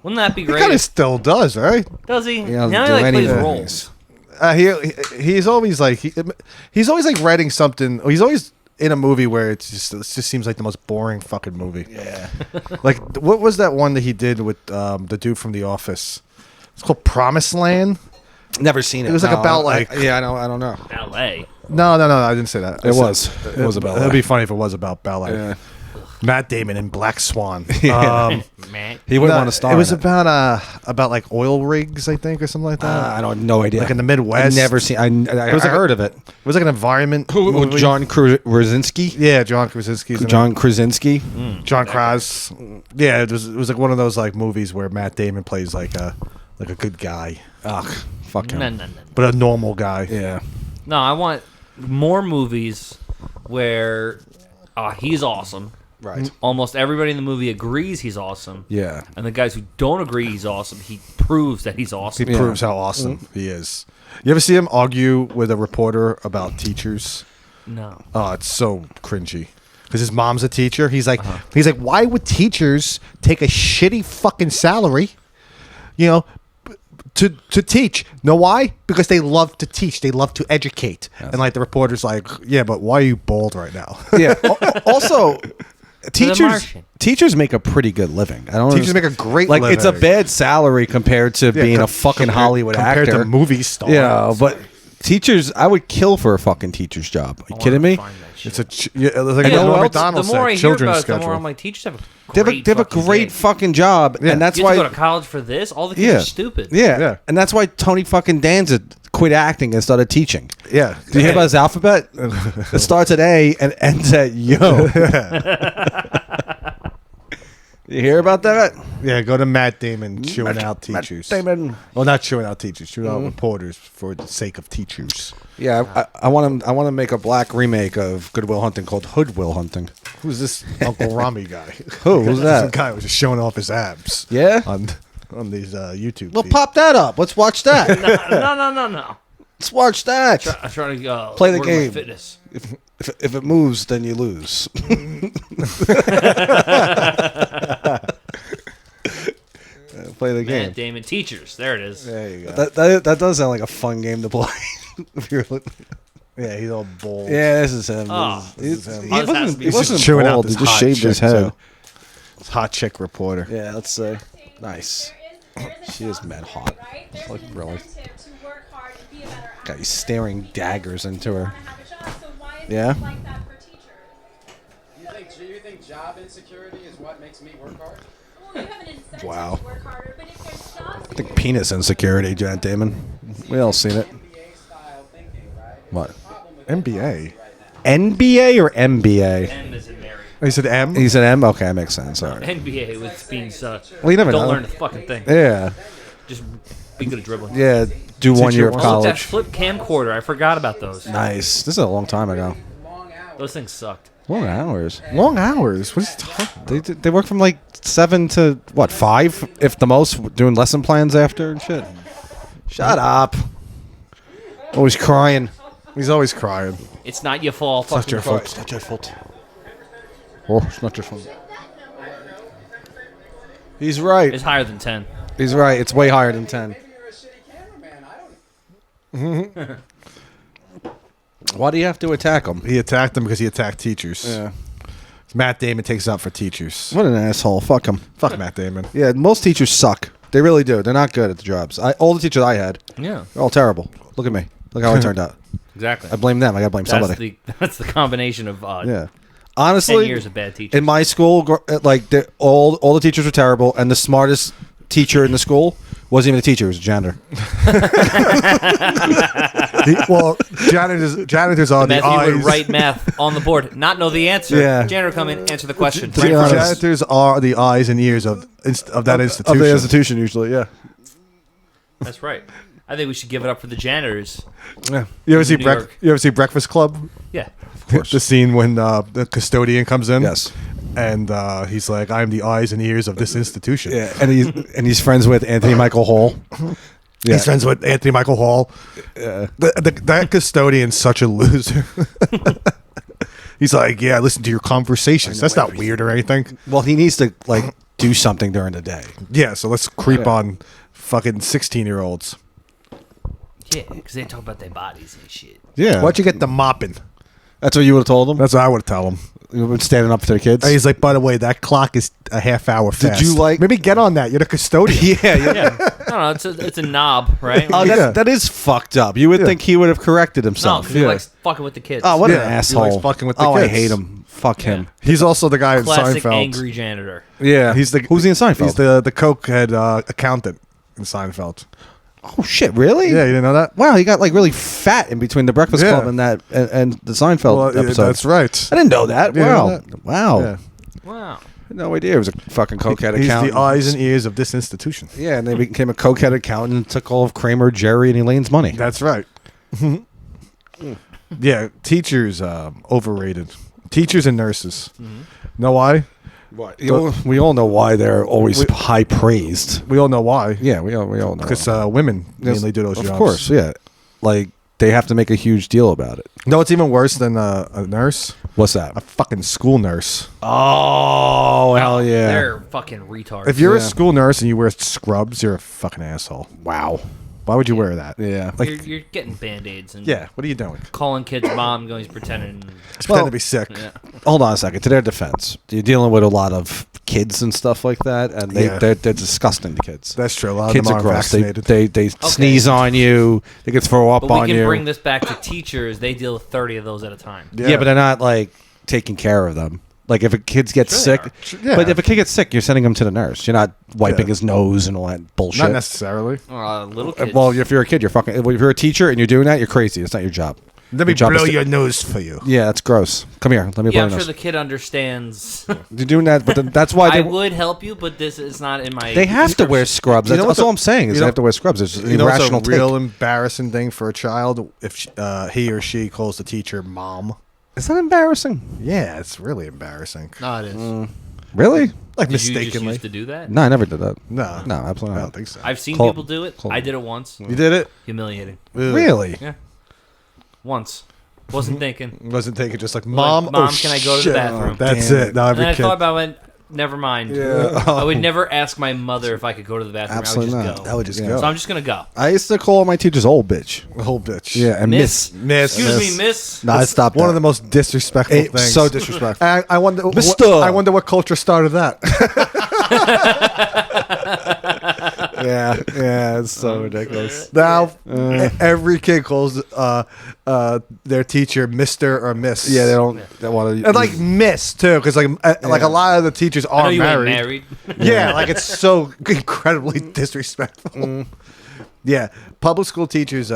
Wouldn't that be He great? kind of still does, right? Does he? doesn't Now he do like plays anything. roles. He's always like he's always like writing something. He's always in a movie where it just seems like the most boring fucking movie. Yeah. Like what was that one that he did with the dude from The Office? It's called Promised Land. Never seen it. It was like about, like- yeah, I don't know. Ballet. No, I didn't say that. I It said- was about It'd be funny if it was about ballet. Yeah. Matt Damon in Black Swan. Man. He wouldn't No, want to star. It was in about like oil rigs, I think, or something like that. I don't no idea. Like in the Midwest. I never seen. I was like heard of it. It was like an environment. Who? movie. John Krasinski. Yeah, John Krasinski's in it. John Krasinski. John Kras. Yeah, it was like one of those like movies where Matt Damon plays like a good guy, Ugh, fuck him. No. but a normal guy. Yeah. No, I want more movies where he's awesome. Right. Almost everybody in the movie agrees he's awesome. Yeah. And the guys who don't agree he's awesome, he proves that he's awesome. He proves how awesome he is. You ever see him argue with a reporter about teachers? No. Oh, it's so cringy. Because his mom's a teacher. He's like, why would teachers take a shitty fucking salary, to teach? Know why? Because they love to teach. They love to educate. And like the reporter's like, yeah, but why are you bald right now? Yeah. Also, teachers Martian. teachers make a pretty good living. I don't. Teachers understand- make a great like it's a living. bad salary compared to being a fucking Hollywood compared actor. to movie star. Yeah, but teachers, I would kill for a fucking teacher's job. Are you kidding me? It's like a know what? McDonald's the more I said, hear children's about it, the schedule. more I'm like, teachers have a They great have a fucking great gig. fucking job, Yeah. and that's You why. have to go to college for this? All the kids Yeah. are stupid. Yeah. Yeah. And that's why Tony fucking Danza quit acting and started teaching. Yeah. Do you hear about his alphabet? It starts at A and ends at Yo. You hear about that? Yeah, go to Matt Damon chewing out teachers. Damon. Well, not chewing out teachers, chewing out reporters for the sake of teachers. Yeah, I want him. I want to make a black remake of Good Will Hunting called Hood Will Hunting. Who's this Uncle Rami guy? Who? Who's Some that? guy who was just showing off his abs. Yeah? On these YouTube. Well, feeds. pop that up. Let's watch that. No. Let's watch that. I'm trying to Play the work my game. Fitness. If it moves, then you lose. Play the game. Matt Damon teachers. There it is. There you go. That does sound like a fun game to play. If you're Yeah, he's all bald. yeah, this is him. Oh. This is- This is him. he This has to wasn't, be- he He's wasn't chewing out bald. this He just hot shaved his chick, head. too. This hot chick reporter. Yeah, let's say. Nice. She is mad hot. Like, really. Got you staring daggers into her. Yeah? You think job insecurity is what makes me work hard? Wow. I think penis insecurity, Matt Damon. We all seen it. NBA style thinking, right? What? NBA. NBA or MBA? M is in Mary. He said M. He's an M. Okay, that makes sense. All right. NBA with being Well, you never don't know. learn the fucking thing. Yeah. Just be good at dribbling. Yeah. Do 1 year of Oh, look, that college. flip camcorder. I forgot about those. Nice. This is a long time ago. Those things sucked. Long hours. Long hours. What is he talking? They work from like 7 to what 5, if the most, doing lesson plans after and shit. Shut up. Always crying. He's always crying. It's not your fault. It's not your fault. It's not your fault. Oh, it's not your fault. He's right. It's higher than 10. He's right. It's way higher than 10. You're a shitty cameraman. I don't. Why do you have to attack him? He attacked them because he attacked teachers. Yeah. Matt Damon takes out for teachers. What an asshole. Fuck him. Fuck Matt Damon. Yeah, most teachers suck. They really do. They're not good at the jobs. All the teachers I had, Yeah, they're all terrible. Look at me. Look how I turned out. exactly. I blame them. I got to blame somebody. That's the combination of Yeah. 10 Honestly, years of bad teachers. in my school, like all the teachers were terrible, and the smartest teacher in the school wasn't even a teacher; it was a janitor. Well, janitors are the Matthew eyes. would write math on the board, not know the answer. Yeah. Janitor come in, answer the question. To Right be in front of honest. us. Janitors are the eyes and ears of that institution. Of the institution, usually, yeah. That's right. I think we should give it up for the janitors. Yeah. You ever see New York. You ever see Breakfast Club? Yeah. The scene when the custodian comes in. Yes. And he's like, "I am the eyes and ears of this institution." Yeah, and he's friends with Anthony Michael Hall. Yeah. He's friends with Anthony Michael Hall. That custodian's such a loser. He's like, "Yeah, I listen to your conversations. That's not weird or anything." Well, he needs to like do something during the day. Yeah, so let's creep Yeah. on fucking 16-year-olds. Yeah, because they talk about their bodies and shit. Yeah. Why'd you get the mopping? That's what you would have told him. That's what I would tell him. You've been standing up to the kids. And he's like, "By the way, that clock is a half hour fast. you like- Maybe get on that? You're the custodian." yeah. Yeah. I don't know. It's a knob, right? Oh, Yeah. that is fucked up. You would Yeah. think he would have corrected no, himself. because he likes fucking with the kids. Oh, what Yeah, an he asshole! likes fucking with the I kids. hate him. Fuck him. He's also the guy in Classic Seinfeld. angry janitor. Yeah, He's the who's he in Seinfeld? He's the cokehead accountant in Seinfeld. Oh shit! Really? Yeah, you didn't know that? Wow, he got like really fat in between the Breakfast Yeah. Club and that and the Seinfeld Well, episode. that's right. I didn't know that. You didn't Wow. know that? Wow. Yeah. Wow. No idea. It was a fucking cokehead He's accountant. the eyes and ears of this institution. Yeah, and they became a cokehead accountant and took all of Kramer, Jerry, and Elaine's money. That's right. Yeah, teachers overrated. Teachers and nurses. Know why? What? We all know why they're always high praised. We all know why. Yeah, we all know. Because women mainly do those jobs. Of course, yeah. Like they have to make a huge deal about it. No, it's even worse than a nurse. What's that? A fucking school nurse. Oh hell yeah! They're fucking retards. If you're a Yeah. school nurse and you wear scrubs, you're a fucking asshole. Wow. Why would you wear that? Yeah. Like, you're getting band-aids and yeah, what are you doing? calling kids mom, going, he's pretending. Just pretend to be sick. Yeah. Hold on a second. To their defense, you're dealing with a lot of kids and stuff like that, and Yeah. they're disgusting to kids. That's true. A lot Kids of are them are gross. vaccinated. They sneeze on you. They can throw up But on we can you. bring this back to teachers. They deal with 30 of those at a time. Yeah, but they're not like taking care of them. Like if a kid gets Sure they sick, are. Yeah. but if a kid gets sick, you're sending him to the nurse. You're not wiping Yeah. his nose and all that bullshit. Not necessarily. Little kids. Well, if you're a kid, you're fucking. If you're a teacher and you're doing that, you're crazy. It's not your job. Let me Your job is blow to- your nose for you. Yeah, that's gross. Come here. Let me blow yeah, your I'm sure nose. the kid understands. You're doing that, but then that's why I they would help you, but this is not in my. they have to wear scrubs. You know That's, what's all a- I'm saying is you they know- have to wear scrubs. It's You know what's a irrational real take. embarrassing thing for a child if he or she calls the teacher mom? Is that embarrassing? Yeah, it's really embarrassing. No, it is. Really? Like Did you just mistakenly. used to do that? No, I never did that. No. No, absolutely I not. don't think so. I've seen Col- people do it. Col- I did it once. You did it? Humiliating. Ugh. Really? Yeah. Once. Wasn't thinking. Wasn't taking just like mom. Mom, oh, can I go to the shit. bathroom? That's Damn it. Now And every I kid. thought about it. Never mind. Yeah. I would never ask my mother if I could go to the bathroom. Absolutely I would not. just I go. would just Yeah. go. So I'm just gonna go. I used to call my teachers old bitch. The whole bitch. Yeah, and Miss. miss. Excuse me, miss. No, I stopped. One that. of the most disrespectful It's things. so disrespectful. I wonder. Mister. I wonder what culture started that. yeah, it's so ridiculous. Now every kid calls their teacher Mr. or Miss. Yeah, they don't. They want to. And like Miss too, because like a lot of the teachers I know are you married. ain't married. Yeah, like it's so incredibly disrespectful. Yeah, public school teachers,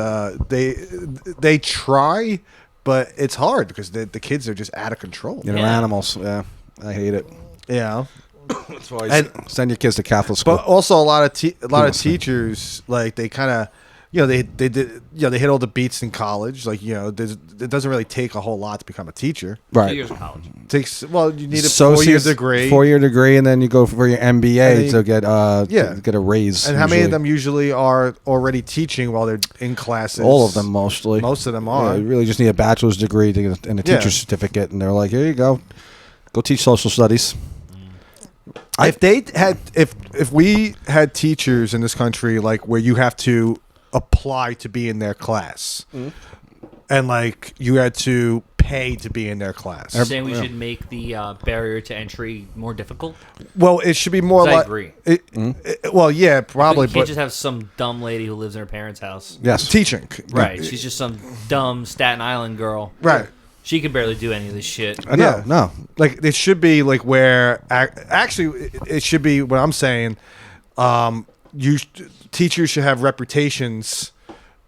they try, but it's hard because the kids are just out of control. you know, Yeah. animals. Yeah. I hate it. Yeah. That's why And- send your kids to Catholic school. But also a lot of Cool. teachers, like, they kind of, they did, they hit all the beats in college. Like, it doesn't really take a whole lot to become a teacher. 2 right. years of college. It takes, well, you need a Associate's 4-year degree. 4-year degree, and then you go for your MBA And then to get yeah. to get a raise. And how many of usually. them usually are already teaching while they're in classes? All of them, mostly. Most of them Yeah, are. you really just need a bachelor's degree to get and a Yeah. teacher's certificate, and they're like, "Here you go, go teach social studies." If they had, if we had teachers in this country, like, where you have to apply to be in their class, and like you had to pay to be in their class. You're saying we should make the barrier to entry more difficult? Well, it should be more 'Cause I like. agree. Well, yeah, probably, But you can't but just have some dumb lady who lives in her parents' house. Yes, teaching, Right. She's just some dumb Staten Island girl. right? She can barely do any of this shit. I know. Yeah. No, Like, it should be like where actually it should be what I'm saying. Teachers should have reputations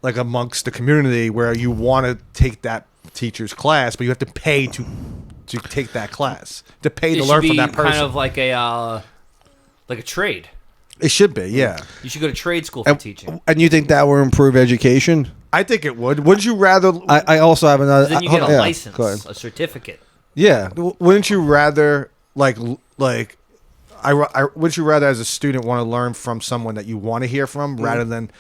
like amongst the community where you want to take that teacher's class, but you have to pay to take that class, to pay It to should learn be from that person. kind of like a trade. It should be, yeah. You should go to trade school for teaching. and you think that will improve education? I think it would. Wouldn't you rather? I also have another. Then you hold get on, a yeah, license, go ahead. a certificate. Yeah, Wouldn't you rather wouldn't you rather as a student want to learn from someone that you want to hear from rather than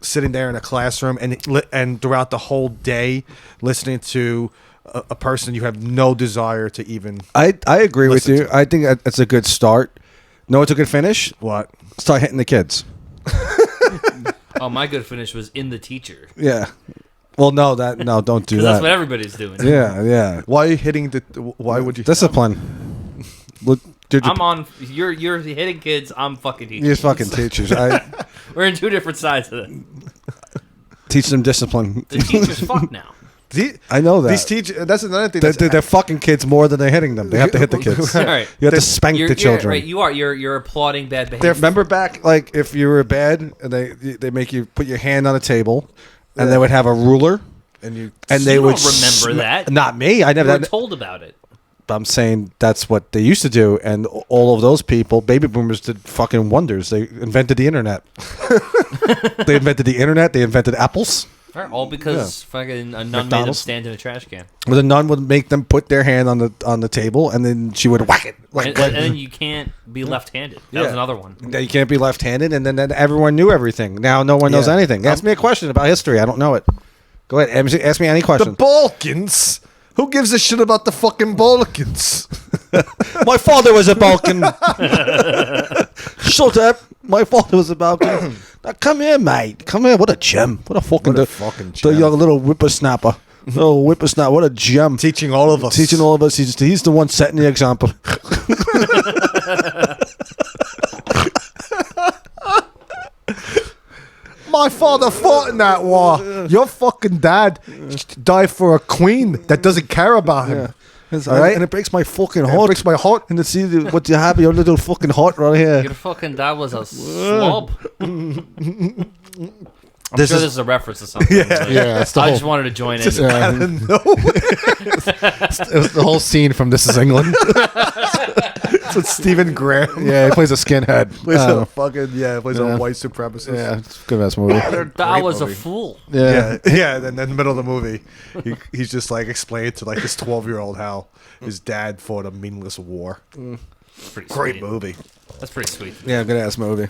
sitting there in a classroom and throughout the whole day listening to a person you have no desire to even I agree with Listen you. I think that's a good start. No, it's a good finish. what? Start hitting the kids. Oh, my good finish was in the teacher. Yeah. Well, no, don't do 'Cause that. that's what everybody's doing. Yeah. Why are you hitting the? Why would you? Discipline. Look, dude, I'm on. You're hitting kids. I'm fucking teaching. you're fucking teachers. I We're in two different sides of it. teach them discipline. The teachers fuck now. I know that. These teachers. That's another thing. They're fucking kids more than they're hitting them. They have to hit the kids. All right. You have to spank the children. Right, you are. You're applauding bad behavior. Remember back, like if you were bad, and they make you put your hand on a table, and they would have a ruler, and they You would don't remember that. Not me. I You never. were told about it. I'm saying that's what they used to do, and all of those people, baby boomers, did fucking wonders. They invented the internet. They invented the internet. They invented apples. All because fucking a nun made them McDonald's. stand in a trash can. Where the nun would make them put their hand on the table, and then she would whack it. And then you can't be left-handed. That was Yeah. another one. Now you can't be left-handed, and then everyone knew everything. Now no one knows Yeah. anything. Ask me a question about history. I don't know it. Go ahead. Ask me any the question. Balkans. Who gives a shit about the fucking Balkans? My father was a Balkan. Shut up. My father was a Balkan. Now come here, mate. Come here. What a gem. What a fucking, What a fucking The gem. young little whippersnapper. Little whippersnapper. What a gem. Teaching all of us. Teaching all of us. He's the one setting the example. My father fought in that war. Your fucking dad died for a queen that doesn't care about him. All right? And it breaks my fucking It heart. breaks my heart. And to see what you have, your little fucking heart right here. Your fucking dad was a slob. I'm This sure is- this is a reference to something. Yeah, it's the I whole, just wanted to join in. it was the whole scene from This Is England. It's with Stephen Graham. Yeah, he plays a skinhead. Plays a fucking plays Yeah. a white supremacist. Yeah, it's a good ass movie. Their dad was a movie. fool. Yeah. Yeah. Then in the middle of the movie, he's just like explaining to like this 12-year-old how his dad fought a meaningless war. That's pretty Great sweet. movie. That's pretty sweet. Yeah, good ass movie.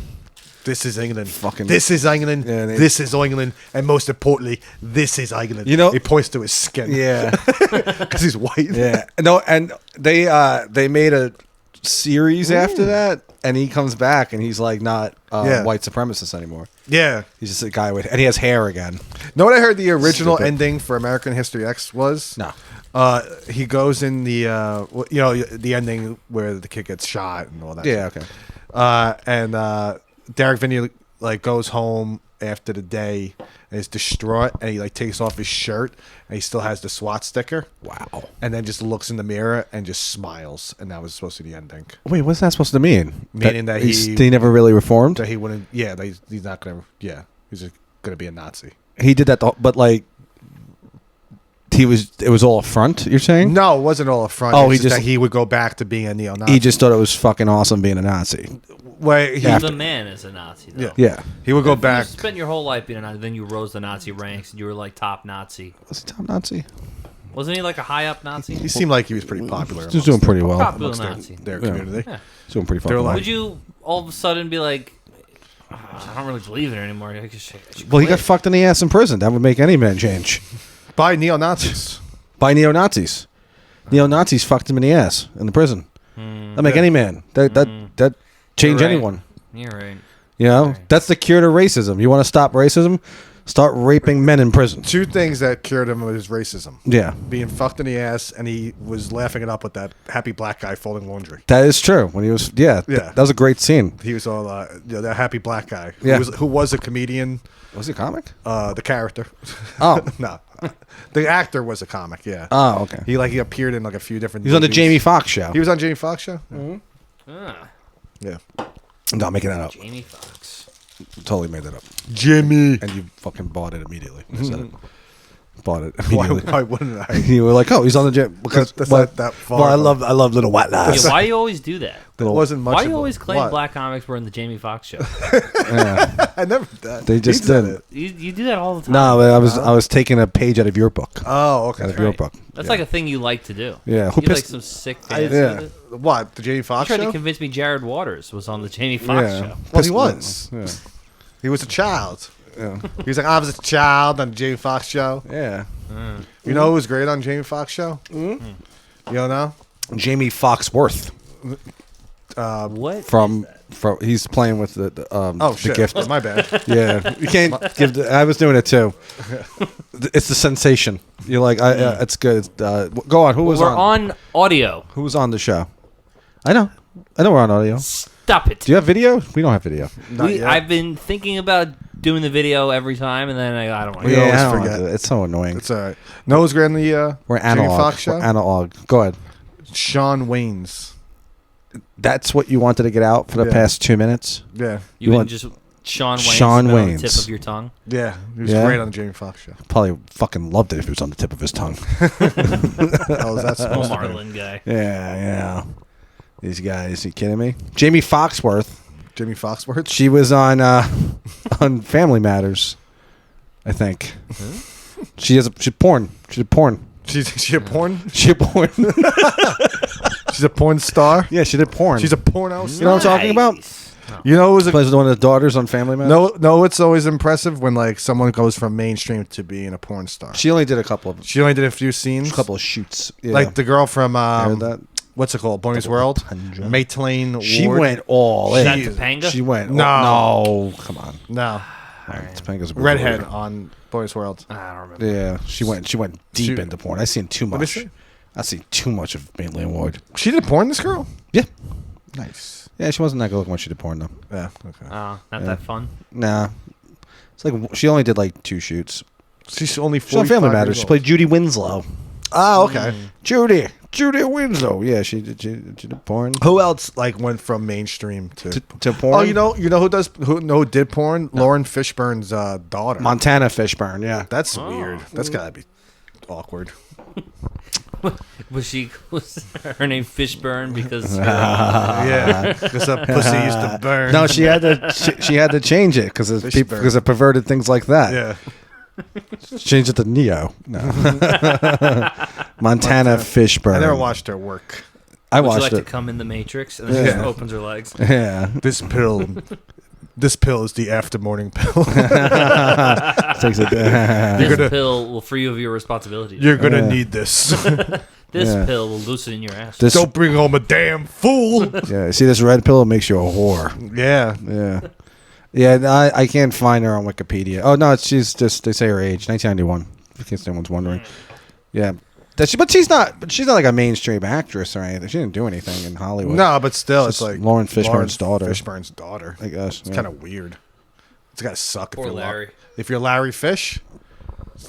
This is England. Fucking- This is England. Yeah, they- This is England. And most importantly, this is England. You know- he points to his skin. Yeah. because he's white. Yeah. No, and they made a series after that, and he comes back and he's like not Yeah. white supremacist anymore. Yeah. He's just a guy with, and he has hair again. Know what I heard the original Stupid. ending for American History X was? No. He goes in the the ending where the kid gets shot and all that. Yeah. shit. Okay. And Derek Vinny like goes home after the day and is distraught, and he like takes off his shirt and he still has the SWAT sticker. Wow. And then just looks in the mirror and just smiles, and that was supposed to be the ending. Wait, what's that supposed to mean? Meaning that he never really reformed. That he wouldn't. Yeah, that he's not gonna. Yeah, he's just gonna be a Nazi. He did that, but like, It was all a front, you're saying? No, it wasn't all a front. Oh, It's he just just- that he would go back to being a neo-Nazi. He just thought it was fucking awesome being a Nazi. Wait, he, Yeah. The man is a Nazi, though. Yeah. Yeah. he would go If back. You spent your whole life being a Nazi, then you rose the Nazi ranks, and you were like top Nazi. Was he top Nazi? Wasn't he like a high up Nazi? He seemed like he was pretty popular. He was doing pretty well. Popular amongst Nazi. their Yeah. community. Yeah. He's doing pretty They're fucking well. like- Would you all of a sudden be like, I don't really believe in it anymore? I should Well, he got quit." fucked in the ass in prison. That would make any man change. By neo-Nazis. By neo-Nazis. Neo-Nazis fucked him in the ass in the prison. That make any man. That change You're right. anyone. You're right. You know? Right. That's the cure to racism. You want to stop racism? Start raping men in prison. Two things that cured him was racism. Yeah. Being fucked in the ass, and he was laughing it up with that happy black guy folding laundry. That is true. When he was, Yeah. that was a great scene. He was all, that happy black guy. Yeah. Who was a comedian, Was he a comic? the character. Oh. No. The actor was a comic, yeah. Oh, okay. He appeared in like a few different He was on the movies. Jamie Foxx show. He was on Jamie Foxx show? Ah, Yeah. No, I'm making that up. Jamie Foxx. Totally made that up. Jimmy. And you fucking bought it immediately. I said it. Bought it Why, immediately. why wouldn't I? You were like, oh, he's on the gym. Because That's well, not that far. well, I love little white Yeah, lies. why do you always do that? That wasn't much Why of do you a- always claim what? black comics were in the Jamie Foxx show? I never did. They just He said did. it. you do that all the time. No, but I was taking a page out of your book. Oh, okay. Out of your Right. book. That's Yeah. like a thing you like to do. Yeah, who You like pissed- some sick I, dance yeah. with it. What, the Jamie You Foxx tried to show? convince me Jared Waters was on the Jamie Foxx show. Well, he Pissed- was. Yeah. He was a child. Yeah. He was like, I was a child on the Jamie Foxx show. Yeah. You know who was great on Jamie Foxx show? You don't know? Jamie Foxworth What? from he's playing with the Oh, shit. gift. My bad. Yeah, you can't give. I was doing it too. It's the sensation. You're like, it's good. Go on. Who was We're on? on audio. Who was on the show? I know we're on audio. Stop it. Do you have video? We don't have video. Not yet. I've been thinking about doing the video every time, and then I don't want We to. always I don't forget. want to. It's so annoying. It's all right. No, who's great on the We're Jamie analog. Foxx show? We're analog. Go ahead. Sean Waynes. That's what you wanted to get out for the Yeah. past 2 minutes. Yeah. You want- just Sean Wayne Sean on the Waynes. tip of your tongue. Yeah. He was Yeah? great on the Jamie Foxx show. Probably fucking loved it if it was on the tip of his tongue. How was that Oh, supposed to be? Marlin guy. Yeah. These guys, you kidding me? Jamie Foxworth. Jimmy Foxworth? She was on on Family Matters, I think. She's porn. She's a porn. She a porn? She a porn. She's a porn star? Yeah, she did porn. She's a porno You star? know what I'm talking about? Nice. You know, it was a Plays one of the daughters on Family Matters. no. It's always impressive when like someone goes from mainstream to being a porn star. She only did a couple of She only did a few scenes, shoots. Yeah. like the girl from Heard that? what's it called, Boy Meets World, Tundra. Maitland She Ward. went all Is in. that Topanga? She went. No. No, come on. No, Topanga's a redhead on Boy Meets World. I don't remember. Yeah, she went deep She- into porn. I seen too Let me much. see. I seen too much of Maitland Ward. She did porn. This girl. Yeah, Nice. yeah, she wasn't that good looking when she did porn though. Yeah. Okay. Oh, not that fun. Nah, it's like she only did like 2 shoots. She's only She's on 45 Family years Matters. She old. played Judy Winslow. Oh, okay. Judy Winslow. Yeah, she did porn. Who else like went from mainstream to? To porn. Oh, you know who did porn? Lauren Fishburne's daughter. Montana Fishburne. Yeah, That's weird. That's gotta be awkward. Was her name Fishburne because Yeah, because the pussy used to burn. no, she had to she had to change it because of Fishburne. people because of perverted things like that. Yeah. Change it to Neo. No. Montana Fishburne. I never watched her work. I would you watched like it. to come in the Matrix and then she Yeah. just opens her legs? Yeah, This pill. This pill is the after morning pill. takes it. This gonna- pill will free you of your responsibilities. You're gonna Yeah. need this. This Yeah. pill will loosen your ass. This, Don't bring home a damn fool. yeah, see this red pill makes you a whore. Yeah. Yeah, yeah. I can't find her on Wikipedia. Oh no, she's just they say her age, 1991. In case anyone's wondering. Yeah, but she's not like a mainstream actress or anything. She didn't do anything in Hollywood. No, but still, It's it's just like Lauren Fishburne's daughter. Fishburne's daughter. I guess It's kind of weird. It's gotta suck Poor if you're Larry. If you're Larry Fish.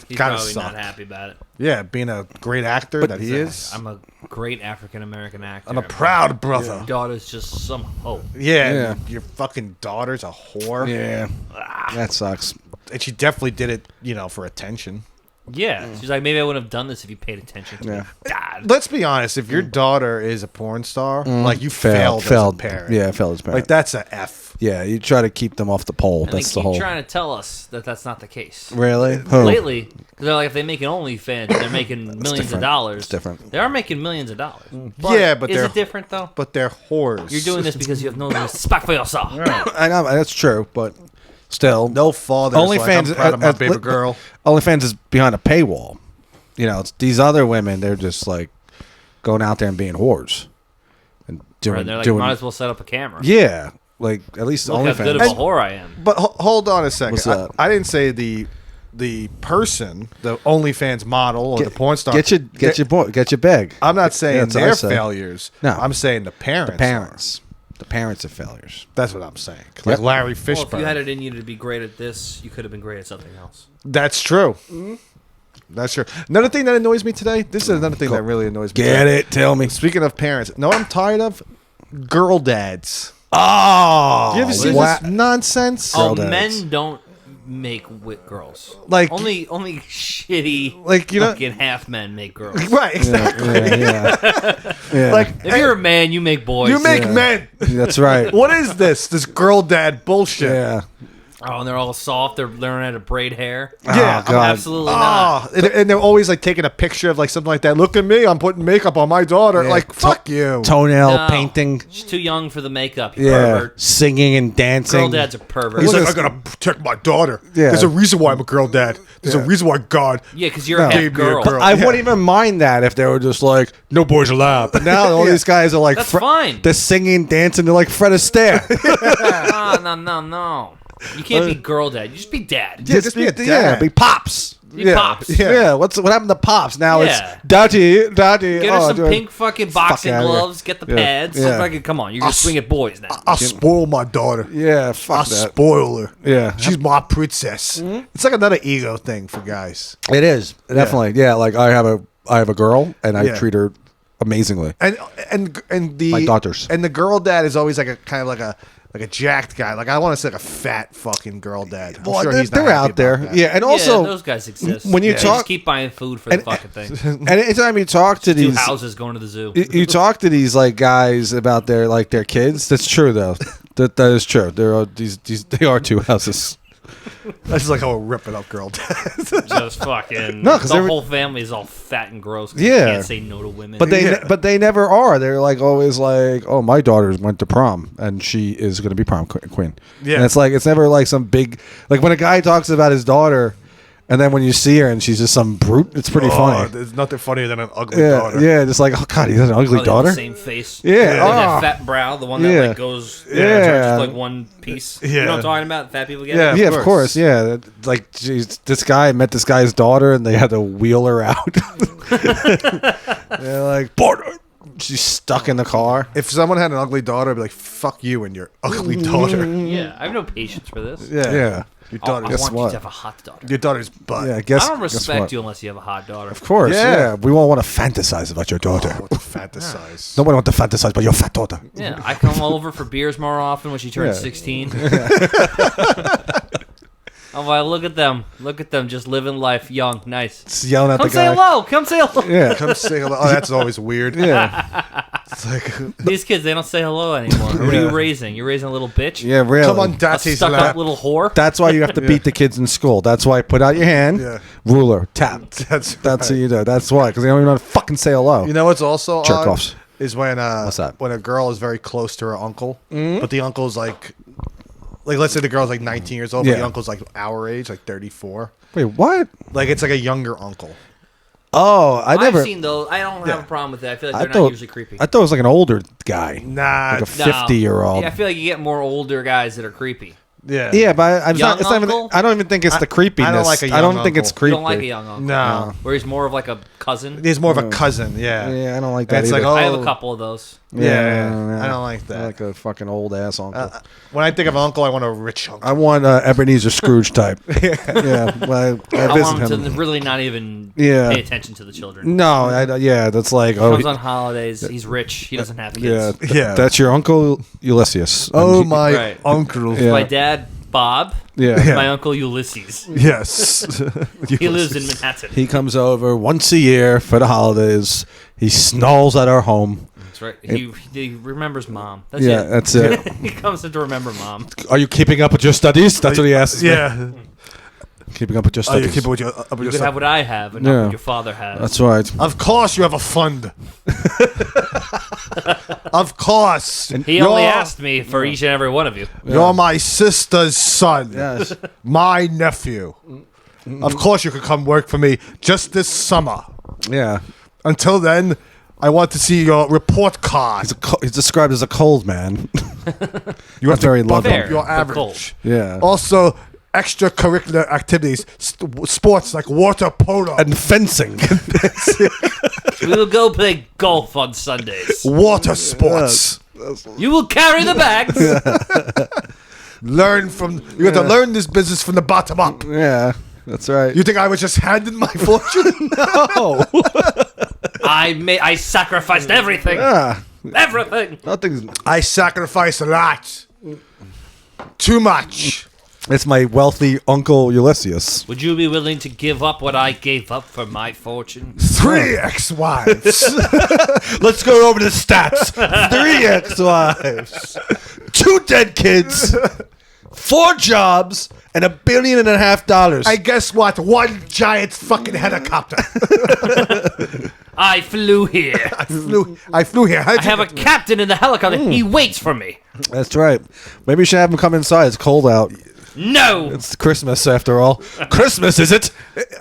He's gotta probably suck. not happy about it. Yeah, being a great actor that he is. I'm a great African American actor. I'm a proud brother. My daughter's just some hoe. Yeah, Yeah. your fucking daughter's a whore. Yeah, that sucks. And she definitely did it, for attention. Yeah, she's like, maybe I wouldn't have done this if you paid attention to Yeah. me. God. Let's be honest. If your daughter is a porn star, like you failed as a parent. Yeah, failed as a parent. Like that's a F. Yeah, you try to keep them off the pole. And they That's the keep whole. trying to tell us that that's not the case. Really? Who? Lately, because they're like, if they make an OnlyFans, they're making millions of different. dollars. It's different. They are making millions of dollars. Yeah, but is they're it different though? But they're whores. You're doing this because you have no respect for yourself. I know that's true, but still, no father. OnlyFans. I'm proud of my at- baby girl. OnlyFans is behind a paywall. You know, it's these other women. They're just like going out there and being whores and doing. Right, they're like, doing might as well set up a camera. yeah, like at least Look how good of a OnlyFans. whore I am. But hold on a second. What's that? I didn't say the person, the OnlyFans model or the porn star. Get your bag. I'm not saying that's what I they're say. failures. No. I'm saying the parents. The parents are failures. That's what I'm saying. Like Yep. Larry Well, Fishburne. if you had it in you to be great at this, you could have been great at something else. That's true. That's true. Another thing that annoys me today. This is another thing that really annoys me. Get today. it? Tell me. Speaking of parents, know what I'm tired of? Girl dads. Oh, You ever see wow. this nonsense? Oh, dads. men don't make wit girls. Like- only shitty, Like, you know- fucking half men make girls. Right, exactly. Yeah. Like, If you're a man, you make boys. you make Yeah. men. That's right. What is this? This girl dad bullshit. Yeah. Oh, and they're all soft. They're learning how to braid hair. Yeah, Oh, God. Absolutely not. Oh, and they're always like taking a picture of like something like that. Look at me, I'm putting makeup on my daughter. Yeah, Like, fuck you. Toenail No. painting. She's too young for the makeup. You Yeah. pervert. Singing and dancing. Girl dads are perverts. He's like, Listen- I gotta protect my daughter. Yeah. There's a reason why I'm a girl dad. There's a reason why God. Yeah, because you're No. a half Gave me a girl. girl. I Yeah. wouldn't even mind that if they were just like, no boys allowed. But now all Yeah. these guys are like, That's fine. They're singing, dancing. They're like Fred Astaire. No. You can't be girl dad. You just be dad. Yeah, just be a dad. Yeah, be pops. Be pops. Yeah. What happened to pops? Now Yeah. it's daddy. Get her some dude. pink fucking boxing outta here. gloves. Get the Yeah. pads. Yeah. Fucking come on. You're just swing at boys now. I spoil my daughter. Yeah, I fuck that. spoil her. Yeah. She's my princess. It's like another ego thing for guys. It is definitely. Yeah, like I have a girl and I Yeah. treat her amazingly. And the My daughters. and the girl dad is always like a kind of like a jacked guy. Like I want to say like a fat fucking girl dad. I'm Well, sure he's not they're happy out about there. that. Yeah, and Yeah, also those guys exist. when you They talk- just keep buying food for the fucking thing. anytime you talk to Two these houses going to the zoo. you talk to these like guys about their kids. That's true though. That is true. There are these they are two houses. That's just like how we're ripping up girl dads. Just fucking. No, 'cause the they're- whole family is all fat and gross. 'Cause Yeah. you can't say no to women. But they Yeah. but they never are. They're like always like, oh, my daughter went to prom and she is going to be prom queen. Yeah. And it's like it's never like some big like when a guy talks about his daughter, and then when you see her and she's just some brute, it's pretty Oh, funny. there's nothing funnier than an ugly Yeah, daughter. yeah, just like oh god, he has an ugly Oh, they have daughter. the same face. Yeah, With that oh. fat brow, the one that Yeah. like goes. Yeah. Just like one piece. You Yeah. know what I'm talking about? Fat people get. Yeah. Yeah, of of course. course. Yeah, like geez, this guy met this guy's daughter, and they had to wheel her out. They're like, partner, she's stuck in the car. If someone had an ugly daughter, I'd be like, "Fuck you and your ugly daughter." Yeah, I have no patience for this. Yeah, Yeah, Your I daughter. want Guess you what? to have a hot daughter. Your daughter's butt. yeah. Guess I don't guess respect what? you unless you have a hot daughter. Of course, Yeah. yeah. We won't want to fantasize about your daughter. What to fantasize? Nobody want to fantasize about your fat daughter. Yeah, I come over for beers more often when she turns Yeah. 16. I'm like, look at them. Look at them just living life young. Nice. It's yelling at Come the say guy. hello. Come say hello. Yeah, Come say hello. Oh, that's always weird. yeah, It's like, These kids, they don't say hello anymore. What are you raising? You're raising a little bitch? yeah. Really. come on, A Daddy's stuck-up lap. little whore? That's why you have to beat the kids in school. That's why put out your hand, Yeah. ruler, tap. That's That's right. what you do. That's why, because they don't even know how to fucking say hello. You know what's also Jerk odd offs. is when What's that? when a girl is very close to her uncle, Mm-hmm. but the uncle's like let's say the girl's like 19 years old, but Yeah. the uncle's like our age, like 34. Wait, what? Like it's like a younger uncle. Oh, I never. I've seen those. I don't have Yeah. a problem with that. I feel like I they're not thought usually creepy. I thought it was like an older guy, Nah, like a No. 50-year-old. Yeah, I feel like you get more older guys that are creepy. yeah, Yeah, but it's Young not. It's not even. uncle? I don't even think it's the creepiness. I don't like a I don't young think it's uncle. creepy. You don't like a young uncle. No, Where he's more of like a cousin. he's more of a cousin. Yeah, Yeah, I don't like And that. it's either. like, I have oh. a couple of those. Yeah, I don't like I that. like a fucking old ass uncle. When I think of uncle, I want a rich uncle. I want Ebenezer Scrooge type. yeah, well, I I want visit him to him. really not even Yeah. pay attention to the children. No, yeah, that's like oh, Comes on holidays. He's rich. He doesn't have yeah, kids. Yeah. That's your uncle Ulysses. Oh And he- my Right. uncle. Yeah. My dad Bob. Yeah. My uncle Ulysses. Yes. He lives in Manhattan. He comes over once a year for the holidays. He snarls at our home. That's right. He remembers mom. That's Yeah, it. that's it. He comes in to remember mom. Are you keeping up with your studies? That's what he asks me. Yeah. Keeping up with your Oh, you studies. keep it with your, up with You your could stuff. have what I have, and Yeah. not what your father has. That's right. Of course you have a fund. Of course. He only asked me for each and every one of you. You're my sister's son. Yes. My nephew. Of course you could come work for me just this summer. Yeah. Until then, I want to see your report card. He's described as a cold man. You have to very bump loving. up your Fair, but average. cold. Yeah. Also, extracurricular activities, sports like water polo, And fencing. We will go play golf on Sundays. water sports. You will carry the bags. Learn from. You have to learn this business from the bottom up. Yeah. That's right. You think I was just handed my fortune? Oh. I sacrificed everything. Yeah. Everything. Nothing's. I sacrificed a lot. Too much. It's my wealthy uncle Ulysses. Would you be willing to give up what I gave up for my fortune? 3 ex-wives. Let's go over the stats. 3 ex-wives, 2 dead kids, 4 jobs, and $1.5 billion. And guess what? 1 giant fucking helicopter. I flew here. I flew here. I have a captain in the helicopter. He waits for me. That's right. Maybe you should have him come inside. It's cold out. No. It's Christmas after all. Christmas, is it?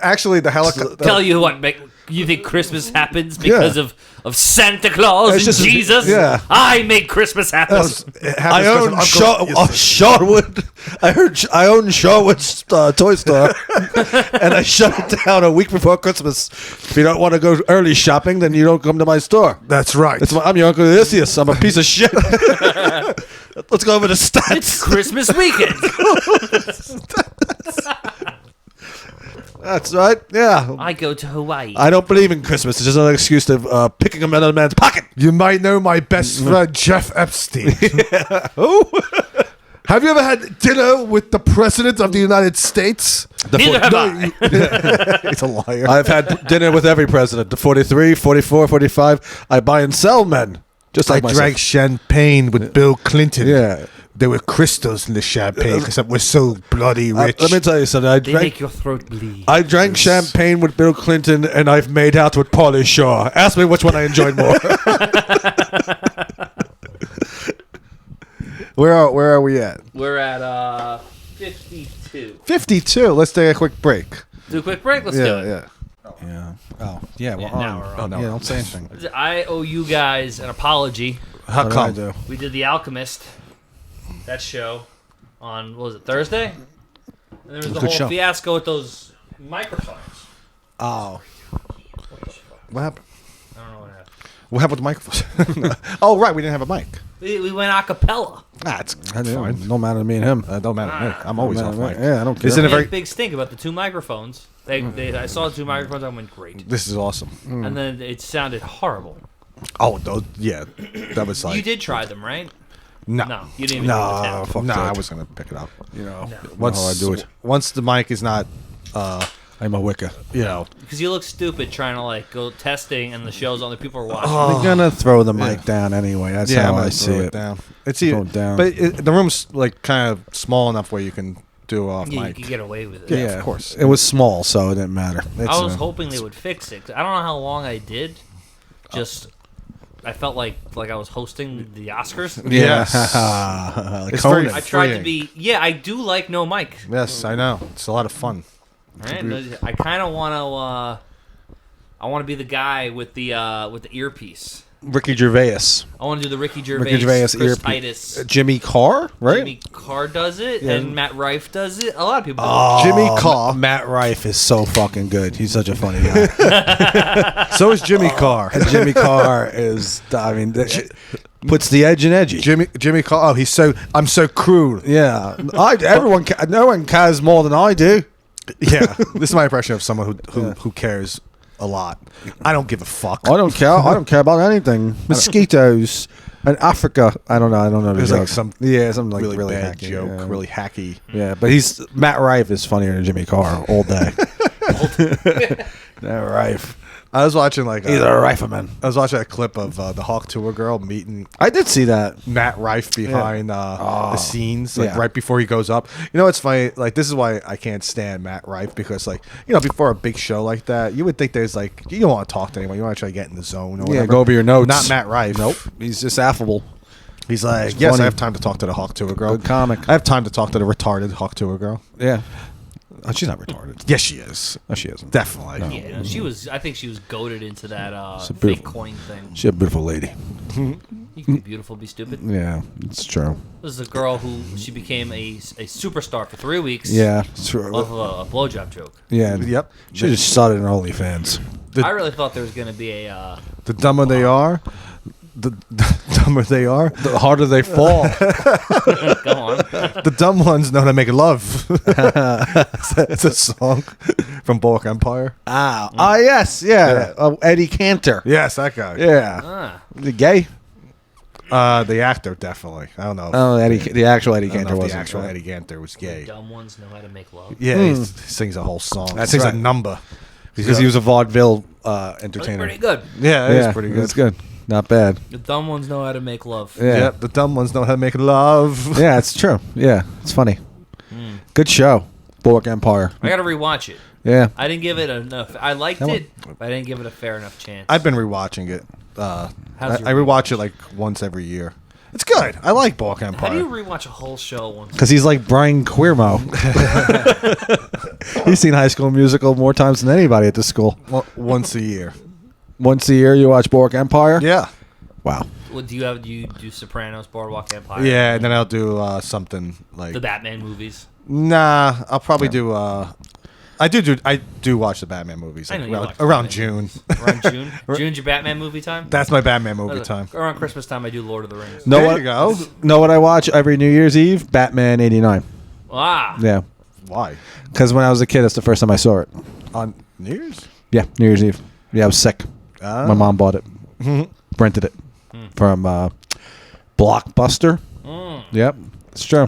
Actually, the helicopter. Tell you what, you think Christmas happens because of Santa Claus It's and just- Jesus? yeah. I make Christmas happen. I own Sharwood. I own Sharwood's toy store, and I shut it down a week before Christmas. If you don't want to go early shopping, then you don't come to my store. That's right. I'm your Uncle Ulysses. I'm a piece of shit. Let's go over the stats. It's Christmas weekend. That's right. Yeah. I go to Hawaii. I don't believe in Christmas. It's just another excuse to picking a another man's pocket. You might know my best friend, Jeff Epstein. Oh. Have you ever had dinner with the President of the United States? Neither have I. He's a liar. I've had dinner with every president. The 43, 44, 45. I buy and sell men. Just I like myself. drank champagne with Bill Clinton. Yeah. There were crystals in the champagne because we're so bloody rich. Let me tell you something. They make your throat bleed. I drank champagne with Bill Clinton, and I've made out with Pauly Shaw. Ask me which one I enjoyed more. Where are we at? We're at 52. 52. Let's take a quick break. Do a quick break. Let's do it. Yeah. Yeah. Oh, yeah. Well, now we're on. yeah, don't say anything. I owe you guys an apology. How What did come? I do? We did The Alchemist, that show, on, what was it, Thursday? And there was the Good whole show. fiasco with those microphones. Oh. What happened? I don't know what happened. What happened with the microphone? Oh, right. We didn't have a mic. We went a cappella. It's I do. fine. No matter to me and him. Don't matter to me. I'm always off mic. Yeah, I don't care. Isn't it They very? had a big stink about the 2 microphones. I saw the 2 microphones. I went, great. This is awesome. And then it sounded horrible. Oh, those, yeah. That was like. You did try them, right? No. No, you didn't even do the No, test. no, I was gonna pick it up. You know, No. once No, I do it. Once the mic is not, I'm a Wicca. you know, Because you look stupid trying to like go testing and the show's on, the people are watching. They're gonna throw the mic down anyway. That's yeah, how I'm I gonna see throw it. down. It's Throw even it down. but the room's like kind of small enough where you can do off You mic. can get away with it. Yeah, of course. It was small, so it didn't matter. I was hoping they would fix it. 'Cause I don't know how long I did. Just, I felt like I was hosting the Oscars. Yes. Like It's Conan. very- I tried to freeing. be. Yeah, I do like no mic. Yes, I know. It's a lot of fun. Right? I kind of want to. I want to be the guy with the earpiece. Ricky Gervais. I want to do the Ricky Gervais, Ricky Gervais Chris earpiece. Titus. Jimmy Carr, right? Jimmy Carr does it, Yeah. and Matt Rife does it. A lot of people. Do Oh, Jimmy Carr. Matt Rife is so fucking good. He's such a funny guy. So is Jimmy Carr. And Jimmy Carr is, I mean, puts the edge in edgy. Jimmy Carr. Oh, I'm so cruel. Yeah, no one cares more than I do. Yeah, this is my impression of someone who cares a lot. I don't give a fuck. I don't care. I don't care about anything. Mosquitoes. In Africa, I don't know. I don't know the There's joke. like some something like really, really bad hacky, joke, yeah. really hacky. Yeah, but Matt Rife is funnier than Jimmy Carr all day. Matt Rife. I was watching like He's a rifleman. I was watching a clip of the Hawk Tour girl meeting I did see that. Matt Rife behind the scenes, like Yeah. right before he goes up. You know, it's funny. Like this is why I can't stand Matt Rife because, like, you know, before a big show like that, you would think there's like you don't want to talk to anyone. You want to try to get in the zone or whatever. Yeah, go over your notes. Not Matt Rife. Nope. He's just affable. He's like, It's yes, funny. I have time to talk to the Hawk Tour girl. Good comic. I have time to talk to the retarded Hawk Tour girl. Yeah. Oh, she's not retarded. Yes, she is. No, she isn't. Definitely. Yeah, no, she was. I think she was goaded into that a fake beautiful- coin thing. She's a beautiful lady. You can be beautiful, be stupid. Yeah, it's true. This is a girl who she became a superstar for 3 weeks. Yeah, it's true. Off of a blowjob joke. Yeah. Yep. She just started in OnlyFans. I really thought there was going to be a. The dumber they are, the dumber they are, The harder they fall. Go on. the dumb ones know how to make love. It's a song from Bullock Empire. Ah, yes, yeah. Eddie Cantor. Yes, that guy. Yeah. Ah. The gay? The actor definitely. I don't know. Oh, the actual Eddie I don't Cantor know if wasn't. the actual right? Eddie Cantor was gay. Dumb ones know how to make love. Yeah, he sings a whole song. That's sings right. a number. Because he was a vaudeville That's entertainer. pretty good. Yeah, Yeah, it's pretty good. It's good. Not bad. The dumb ones know how to make love. Yeah. Yep, the dumb ones know how to make love. Yeah, it's true. Yeah, it's funny. Good show. Bullock Empire. I got to rewatch it. Yeah. I didn't give it enough. I liked Come on. it, but I didn't give it a fair enough chance. I've been rewatching it. I How's your rewatch it like once every year. It's good. I like Bullock Empire. How do you rewatch a whole show once? Because he's like Brian Quirmo. He's seen High School Musical more times than anybody at this school. Once a year. Once a year, you watch Bullock Empire? Yeah. Wow. What, do you do Sopranos, Boardwalk Empire? Yeah, and then I'll do something like The Batman movies. Nah, I'll probably do. I do watch the Batman movies I like, know you watch around Batman June. Around June? June's your Batman movie time? That's my Batman movie time. Around Christmas time, I do Lord of the Rings. Know There what? you go. Know what I watch every New Year's Eve? Batman '89. Ah. Yeah. Why? Because when I was a kid, that's the first time I saw it. On New Year's? Yeah, New Year's Eve. Yeah, I was sick. Oh. My mom bought it. Rented it from Blockbuster. Yep, it's true.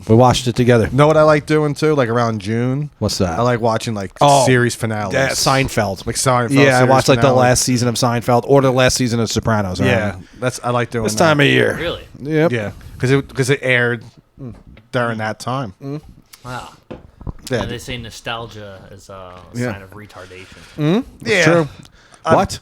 We watched it together. Know what I like doing too? Like around June. What's that? I like watching like Oh, series finales. Yeah, Seinfeld. Like Seinfeld. Yeah, I series watched like the finale. last season of Seinfeld or the last season of Sopranos. Yeah, I like doing this that. time of year. Really? Yep. Yeah, because it aired during that time. Wow. Yeah. And they say nostalgia is a Yeah. sign of retardation. Yeah. True. What?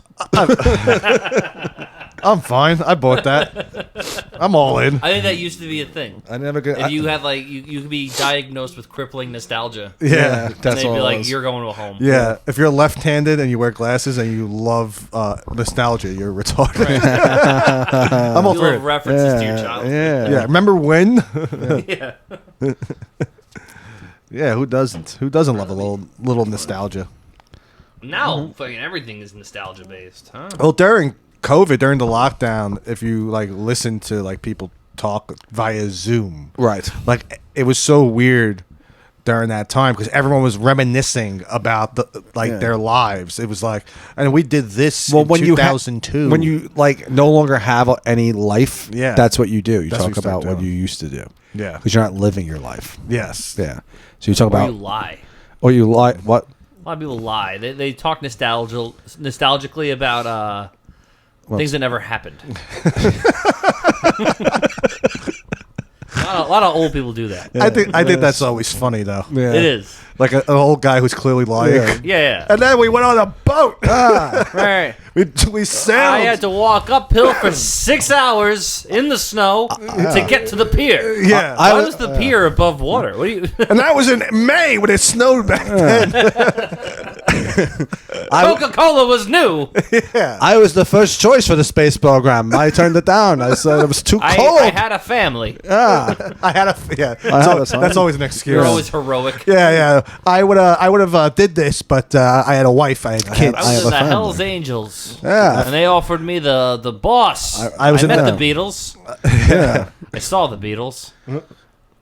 I'm fine. I bought that. I'm all in. I think that used to be a thing. I never get. If you had like you could be diagnosed with crippling nostalgia, Yeah. and that's they'd all be it like, was. "You're going to a home." Yeah, if you're left-handed and you wear glasses and you love nostalgia, you're retarded. I'm all You for love it. references to your childhood. Yeah. Yeah, remember when? Yeah. Yeah, who doesn't? Who doesn't love a little nostalgia? Now, fucking everything is nostalgia based, huh? Well, during COVID, during the lockdown, if you like listen to like people talk via Zoom, Right. like it was so weird during that time because everyone was reminiscing about Yeah. their lives. It was like, and we did this Well, in when 2002. when you like no longer have any life, Yeah. that's what you do. You That's what talk you start about what doing. you used to do. Yeah. Because you're not living your life. Yes. Yeah. So you talk Or about you lie. or you lie. What? A lot of people lie. They talk nostalgically about things that never happened. A lot of old people do that. I think that's always funny though. Yeah. It is. Like an old guy who's clearly lying. Yeah. Yeah. And then we went on a boat. Right. we I sailed. had to walk uphill for 6 hours in the snow to get to the pier. Yeah. Why was the pier above water? What do you? And that was in May when it snowed back then. Coca-Cola was new. I was the first choice for the space program. I turned it down. I said it was too cold. I had a family. I had a had a son. that's always an excuse. You're always heroic. yeah. I would have did this, but I had a wife. I had kids. I I was have in a the family. Hell's Angels. Yeah. And they offered me the boss. I was in met the- the Beatles. Yeah. I saw the Beatles.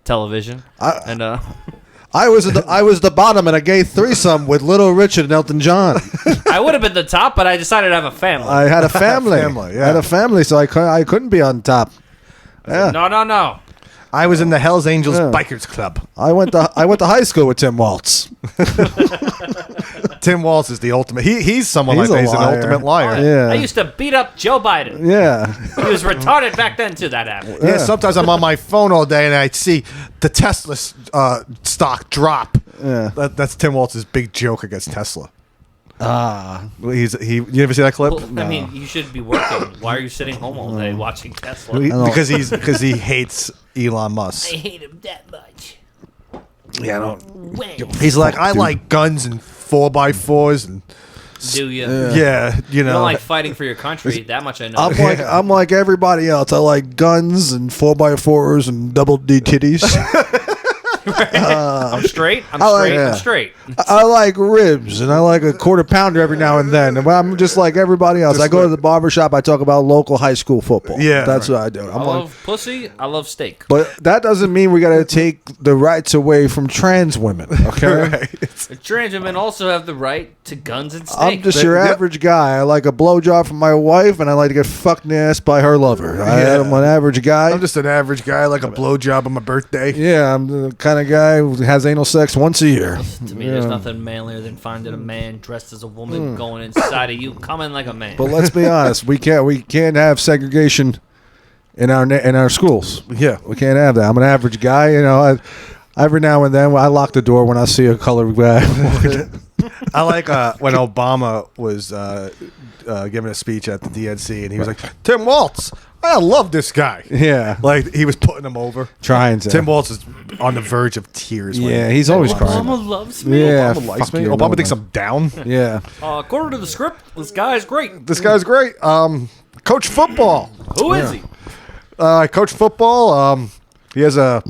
Television. And I was the bottom in a gay threesome with Little Richard and Elton John. I would have been the top, but I decided to have a family. I had a family. Family, yeah. I had a family, so I couldn't be on top. Yeah. No. I was in the Hells Angels Yeah. Bikers Club. I went to high school with Tim Waltz. Tim Walz is the ultimate. He's someone He's like a that. He's an liar. ultimate liar. Yeah. I used to beat up Joe Biden. Yeah. He was retarded back then too. That happened. Yeah, sometimes I'm on my phone all day and I see the Tesla stock drop. Yeah. That's Tim Walz's big joke against Tesla. Ah. You ever see that clip? Well, I mean, you should be working. Why are you sitting home all day watching Tesla? Because he hates Elon Musk. I hate him that much. Yeah, I don't. When He's like, I like guns and 4x4s and do you? yeah, you You know. don't like fighting for your country. That much I know. I'm like everybody else. I like guns and 4x4s and double D titties. I'm straight. I'm I like- straight. yeah. I'm straight. I like ribs and I like a quarter pounder every now and then. And I'm just like everybody else. I go to the barber shop. I talk about local high school football. Yeah, that's what I do. I I'm like, love pussy. I love steak. but that doesn't mean we got to take the rights away from trans women. Okay. The trans women also have the right to guns and steak. I'm just your average guy. I like a blowjob from my wife, and I like to get fucked in the ass by her lover. I'm an average guy. I'm just an average guy, like a blowjob on my birthday. Yeah, I'm the kind of guy who has anal sex once a year. To me, there's nothing manlier than finding a man dressed as a woman going inside of you, coming like a man. But let's be honest, we can't have segregation in our schools. Yeah. We can't have that. I'm an average guy, you know. Every now and then, I lock the door when I see a colored guy. I like when Obama was giving a speech at the DNC, and he was like, "Tim Walz, I love this guy." Yeah, Like he was putting him over. trying to. Tim Walz is on the verge of tears. when Yeah, he- he's always crying. Obama loves me. Yeah, Obama likes fuck me. you, Obama no, thinks no. I'm down. Yeah, According to the script, this guy is great. This guy's great. Coach football. Who is he? I coach football. He has a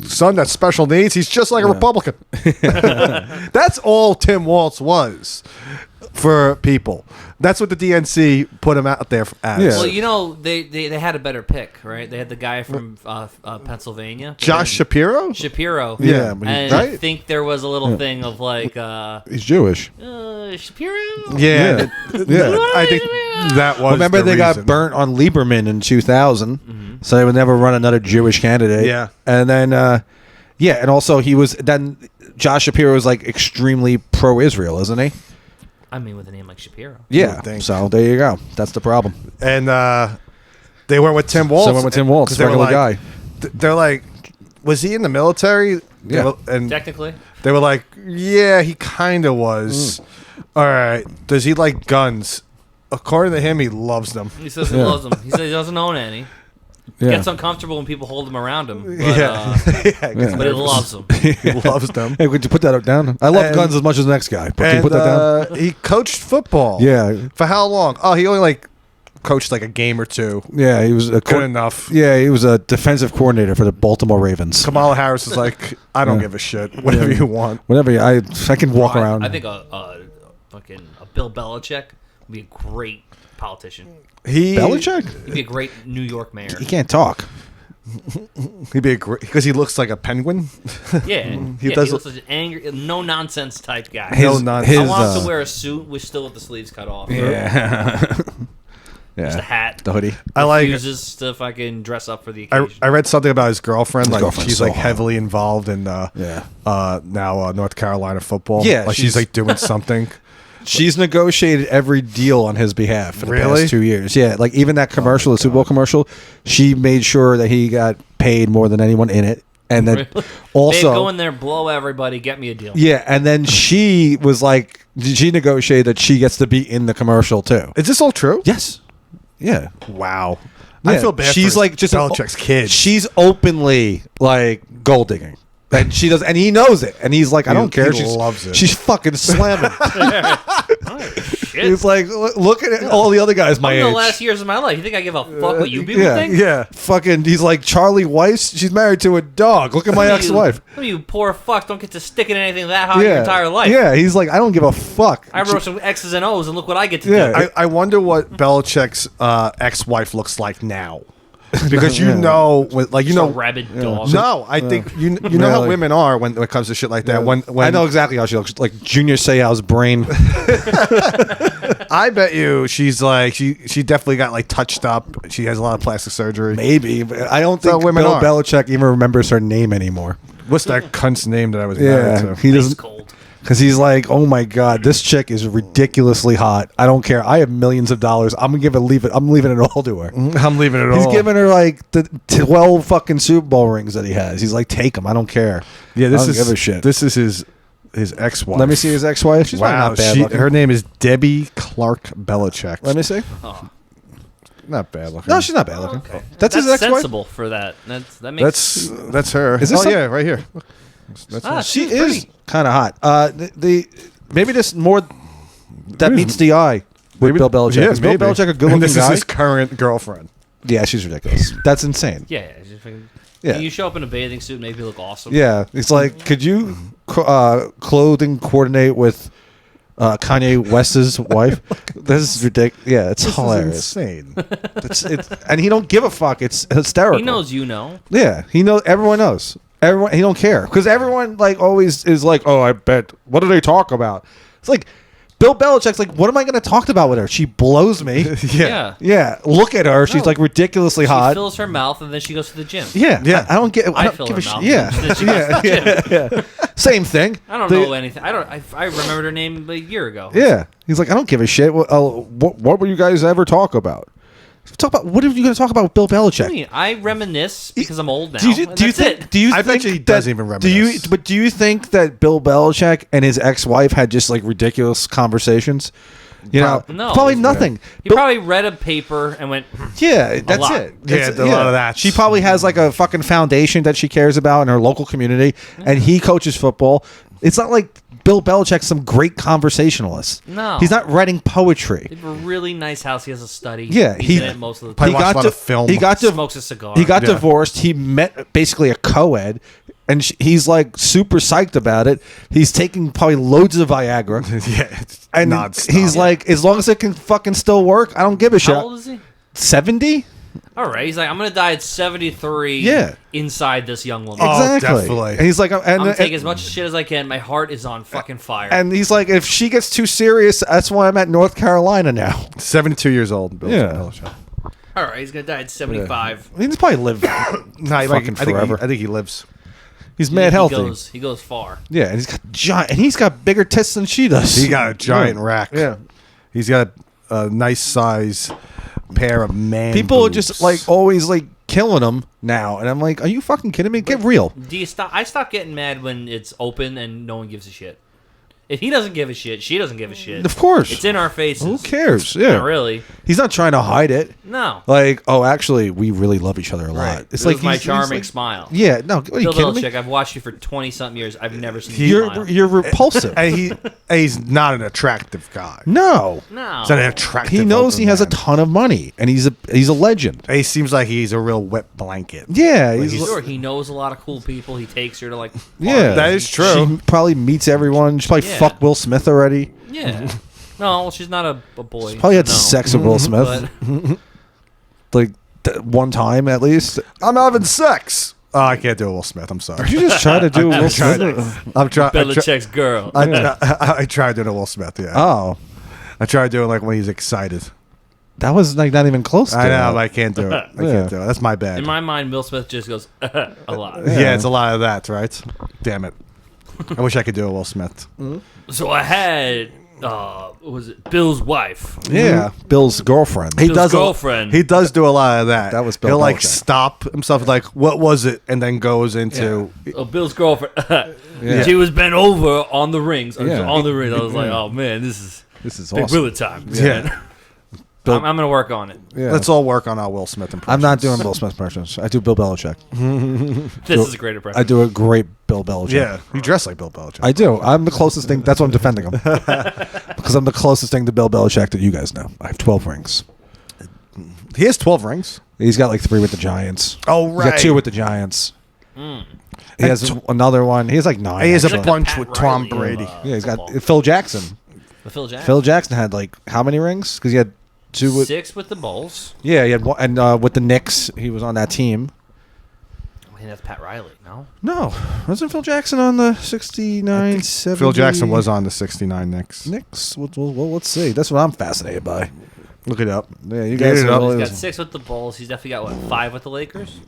son that's special needs. He's just like a Republican. That's all Tim Walz was for people. That's what the DNC put him out there as. Yeah. Well, you know, they had a better pick, right? They had the guy from Pennsylvania, Josh Shapiro? Shapiro. Yeah, but he- and I right? think there was a little thing of like he's Jewish. Shapiro. Yeah. Yeah. I think that was Remember, the they reason. got burnt on Lieberman in 2000, so they would never run another Jewish candidate. Yeah. and then and also Josh Shapiro was like extremely pro-Israel, isn't he? I mean, with a name like Shapiro. Yeah. think. So there you go. That's the problem. And they went with Tim Walz. So went with Tim Walz, 'cause they were regular like- guy. They're like, was he in the military? Yeah. And Technically, they were like, yeah, he kind of was. All right. Does he like guns? According to him, he loves them. he says he loves them. He says he doesn't own any. Yeah. Gets uncomfortable when people hold him around him. But, Yeah. Yeah, but he loves them. he loves them. Hey, could you put that down? I love And- guns as much as the next guy. But can you And put that down? he coached football. Yeah. For how long? Oh, he only like coached like a game or two. Yeah, he was a Good enough. Yeah, he was a defensive coordinator for the Baltimore Ravens. Kamala Harris is like, I don't Yeah. give a shit. Whatever you want. Whatever, I can walk around. I think a Bill Belichick would be a great politician. Belichick? He'd be a great New York mayor. He can't talk. He'd be a great because he looks like a penguin. Yeah, He he does looks like an angry, no nonsense type guy. No nonsense. I want him to wear a suit with still with the sleeves cut off. Yeah. Just a hat. The hoodie. I like. Refuses to fucking dress up for the I occasion. read something about his girlfriend. His Like girlfriend's she's so like hot. heavily involved in Yeah. now North Carolina football. Yeah, like she's she's- like doing something. She's negotiated every deal on his behalf for the Really? past 2 years. Yeah, like even that commercial, the Super Bowl commercial, she made sure that he got paid more than anyone in it. And then They also, go in there, blow everybody, get me a deal. yeah, and then she was like, she negotiated that she gets to be in the commercial too. Is this all true? Yes. Yeah. Wow. I Yeah. feel bad. She's for like just Belichick's kid. She's openly like gold digging. And she does, and he knows it. And he's like, I He- don't care. he loves it. She's fucking slamming. Shit. He's like, look at all the other guys my I'm age. the last years of my life. You think I give a fuck what you people yeah. think? yeah. Fucking, he's like Charlie Weiss. She's married to a dog. Look at my Some of ex-wife. You, some of you poor fucks don't get to stick in anything that high your entire life. Yeah, he's like, I don't give a fuck. I wrote some X's and O's, and look what I get to Yeah. do. I wonder what Belichick's ex-wife looks like now. because you Yeah. know, like you Just a know, rabid dog. no, I think you know how Really? women are when it comes to shit like that. When I know exactly how she looks, like Junior Seau's brain. I bet you she's like she definitely got like touched up. She has a lot of plastic surgery. Maybe, but I don't So think women Bill are. Belichick even remembers her name anymore. What's that cunt's name that I was married to? He Ice doesn't, cold. because he's like, oh my god, this chick is ridiculously hot. I don't care. I have millions of dollars. I'm gonna leave it. I'm leaving it all to her. I'm leaving it He's all. giving her like the 12 fucking Super Bowl rings that he has. He's like, take them. I don't care. Yeah, this I don't is give a shit. This is his ex-wife. Let me see his ex-wife. She's probably Wow, not bad looking. her name is Debbie Clark Belichick. Let me see. Not bad looking. No, she's not bad looking. Okay. That's his ex-wife. sensible for that. That makes. That's her. Is this oh some- yeah, right here. That's her. She she's is pretty. kind of hot. The maybe this more that meets the eye with Maybe- Bill Belichick. Yeah, Is Bill maybe. Belichick a And good-looking this guy? is his current girlfriend. Yeah, she's ridiculous. That's insane. Yeah. Just fucking- Yeah. You show up in a bathing suit and make you look awesome. Yeah, it's like, could you clothing coordinate with Kanye West's wife? This is ridiculous. Yeah, it's This hilarious. is insane. And he don't give a fuck. It's hysterical. He knows you know. Yeah, he knows. Everyone knows. Everyone. He don't care because everyone like always is like, oh, I bet. What do they talk about? It's like Bill Belichick's like, what am I going to talk about with her? She blows me. Yeah. Yeah, look at her. She's No. like ridiculously She hot. fills her mouth and then she goes to the gym. Yeah, Yeah. I don't get. I I don't fill give her a shit. mouth. Yeah, and then she goes to the gym. yeah. Same thing. I don't The- know anything. I remembered her name a year ago. Yeah, he's like, I don't give a shit. What will you guys ever talk about? Talk about what are you going to talk about with Bill Belichick? I mean, I reminisce because I'm old now. Do you, and do you that's think? it. Do you I bet think you he that- doesn't even reminisce. But do you think that Bill Belichick and his ex-wife had just like ridiculous conversations? You know, No. probably nothing. He Bill- probably read a paper and went, yeah, that's lot. it. Yeah, That's- a lot of that. She probably has like a fucking foundation that she cares about in her local community, and he coaches football. It's not like Bill Belichick's some great conversationalist. No. He's not writing poetry. they have a really nice house. He has a study. Yeah, He's he- in it most of the Probably time. watched a lot of film. He got to Smokes a cigar. He got Yeah. divorced. He met basically a co-ed, and he's like super psyched about it. He's taking probably loads of Viagra, Yeah, it's and nonstop. he's like, as long as it can fucking still work, I don't give a shit. How old is he? 70? All right. He's like, I'm going to die at 73 Yeah. inside this young woman. Oh, Exactly. definitely. And he's like, I'm going to take as much shit as I can. My heart is on fucking fire. and he's like, if she gets too serious, that's why I'm at North Carolina now. 72 years old. Bill Yeah. Belichick. All right. He's going to die at 75. I mean, he's probably lived Nah, fucking forever. I think he lives. He's mad healthy. He goes far. Yeah, and he's got giant, and he's got bigger tits than she does. He got a giant rack. Yeah. He's got a nice size pair of man. People are boobs. just like always like killing him now, and I'm like, are you fucking kidding me? Get real. Do you stop? I stop getting mad when it's open and no one gives a shit. If he doesn't give a shit, she doesn't give a shit. Of course. It's in our faces. Who cares? Yeah. Not really. He's not trying to hide it. No. Like, oh, actually, we really love each other a lot. Right. It's It like was my he's charming like- smile. Yeah, no, are you Bill kidding me? Belichick, I've watched you for 20-something years. I've never seen you smile. You're repulsive. and he's not an attractive guy. No, No. He's not an attractive. he knows he looking has a man. ton of money, and he's a legend. He seems like he's a real wet blanket. Yeah, Like he's, he's- Sure, he knows a lot of cool people. He takes her to like. yeah, That is true. She probably meets everyone. She probably Yeah. fucked Will Smith already. Yeah. No, she's not a boy. Probably had no. sex with Will Smith, But like one time at least. I'm having sex. Oh, I can't do a Will Smith. I'm sorry. Did you just try to do Will tried Smith? I'm trying. Belichick's girl. I tried doing a Will Smith. Yeah, Oh, I tried doing like when he's excited. that was like not even close to I know, that. but I can't do it. I Yeah. can't do it. That's my bad. In my mind, Will Smith just goes a lot. yeah, it's a lot of that, right? Damn it. I wish I could do a Will Smith. So I had, was it Bill's wife? Yeah, Bill's girlfriend. He Bill's does. girlfriend. He does do a lot of that. That was Bill He'll like Belichick. stop himself, like, "What was it?" and then goes into. Oh, Bill's girlfriend. Yeah. She was bent over on the rings. Yeah. On the rings. I was like, oh man, this is Big awesome. Willie time. Yeah. Bill- I'm gonna work on it. Yeah. Let's all work on our Will Smith impressions. I'm not doing Bill Smith impressions. I do Bill Belichick. This is a great impression. I do a great Bill Belichick. Yeah, you dress like Bill Belichick. I do. I'm the closest thing. That's why I'm defending him. Because I'm the closest thing to Bill Belichick that you guys know. I have 12 rings. He has 12 rings. He's got like 3 with the Giants. Oh, He's got 2 with the Giants. He has another one. He has like 9. He has a actually. like bunch Pat with Tom Riley of, Brady. Yeah, he's got football. Phil Jackson. The Phil Jackson. Phil Jackson had like how many rings? Because he had 2 with 6 with the Bulls. yeah, he had one, and with the Knicks, he was on that team. I mean, that's Pat Riley, no? No, wasn't Phil Jackson on the 69, 70? Phil Jackson was on the '69 Knicks. Knicks. Well, let's see. That's what I'm fascinated by. Look it up. Yeah, you Get guys it are up. really- He's got 6 with the Bulls. He's definitely got, what, 5 with the Lakers?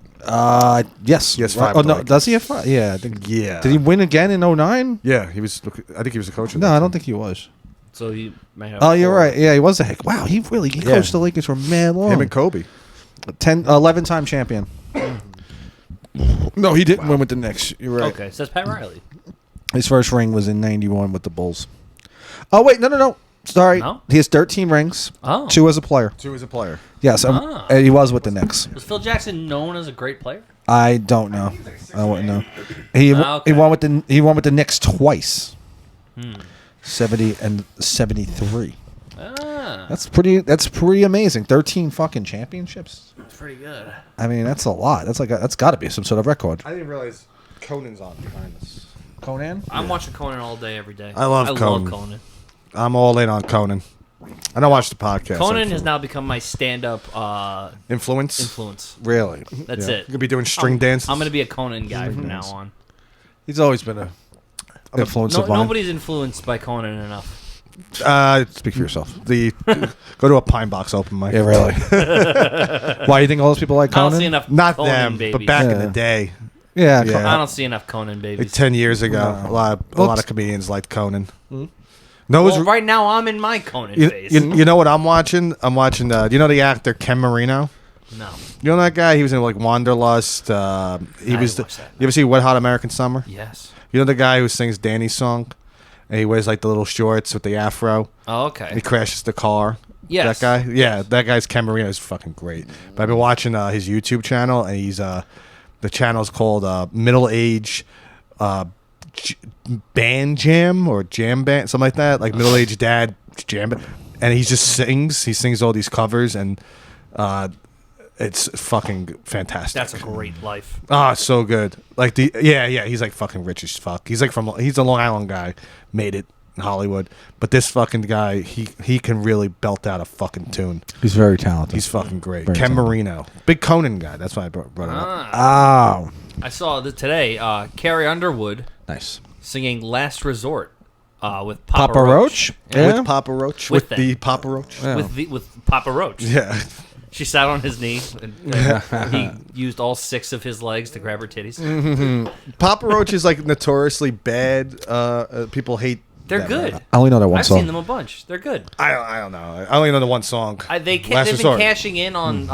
Yes. Yes, Right. 5 Oh with the no, Lakers. does he have 5? Yeah, I think. Yeah. Did he win again in 09? Yeah, he was. I think he was the coach. Of No, that I don't team. think he was. So he may have. Oh, you're 4. right. Yeah, he was a heck. Wow, he coached the Lakers for mad long. Him and Kobe. 11-time champion. No, he didn't win with the Knicks. You're right. Okay, so that's Pat Riley. His first ring was in 91 with the Bulls. Oh, wait. No. Sorry. No? He has 13 rings. Oh. 2 as a player. Two as a player. Yes, Ah. he was with the Knicks. Was Phil Jackson known as a great player? I don't know. I wouldn't know. He Okay. won with the Knicks twice. 70 and 73. Ah, That's pretty amazing. 13 fucking championships. that's pretty good. I mean, that's a lot. That's got to be some sort of record. I didn't realize Conan's on behind us. Conan? I'm watching Conan all day, every day. I love Conan. Conan. I'm all in on Conan. I don't watch the podcast. Conan has now become my stand-up influence. influence. Really? That's Yeah. it. You could be doing string dances. I'm going to be a Conan guy from now on. He's always been a influence of mine. Nobody's influenced by Conan enough. Speak for yourself. Go to a Pine Box open mic. Yeah, really. Why do you think all those people like I don't Conan? see enough Not Conan them, babies. but back in Yeah. the day, Yeah, Yeah. I don't see enough Conan like babies. 10 years ago, No. a lot Well, of comedians liked Conan. No, Well, right now I'm in my Conan phase. you know what I'm watching? I'm watching. Do you know the actor Ken Marino? No. You know that guy? He was in like Wanderlust. He I was. watched that. You ever see Wet Hot American Summer? Yes. You know the guy who sings Danny's song, and he wears like the little shorts with the afro. Oh, And he okay. crashes the car. Yes. That guy? Yeah, that guy's Ken Marino is fucking great. But I've been watching his YouTube channel, and he's the channel's called Middle Age Band Jam or Jam Band, something like that, like Middle Age Dad Jam Band. And he just sings. He sings all these covers, and it's fucking fantastic. That's a great life. Ah, so good. Like he's like fucking rich as fuck. He's a Long Island guy, made it in Hollywood. But this fucking guy, he can really belt out a fucking tune. He's very talented. He's fucking great. Very Ken talented. Marino, big Conan guy. That's why I brought him up. Ah, Oh, I saw today Carrie Underwood nice. singing "Last Resort" with Papa Roach? Yeah. With Papa Roach, With with the them. Papa Roach. Yeah. With Papa Roach. Yeah, She sat on his knee, and he used all 6 of his legs to grab her titties. Papa Roach is like notoriously bad. People hate. They're them, good. right? I only know that one I've song. seen them a bunch. They're good. I don't know. I only know the one song. Last Last they've been Resort. cashing in on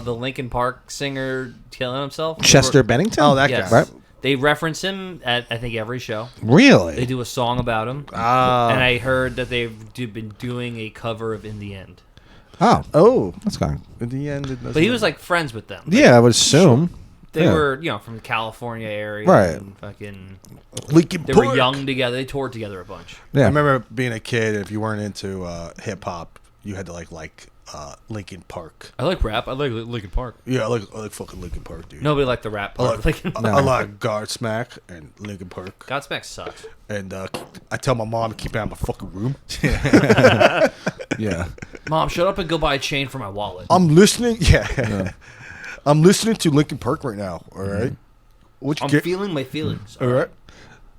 the Linkin Park singer killing himself. Chester Bennington? Oh, that Yes. guy. Right. They reference him at I think every show. Really? They do a song about him, Ah. and I heard that they've been doing a cover of "In the End." Oh, Oh, that's kind of... in the end, it But he was like friends with them. Yeah, I would assume. They yeah. were from the California area, Right. And fucking, Linkin they were young together. They toured together a bunch. Yeah. I remember being a kid. If you weren't into hip hop, you had to like Linkin Park. I like rap. I like Linkin Park. Yeah, I like fucking Linkin Park, dude. Nobody liked the rap I part. like, of Linkin Park. I like Godsmack and Linkin Park. Godsmack sucks. And I tell my mom to keep it out of my fucking room. Yeah. Mom, shut up and go buy a chain for my wallet. I'm listening. Yeah. I'm listening to Linkin Park right now. All right. What you I'm get? feeling my feelings. All right.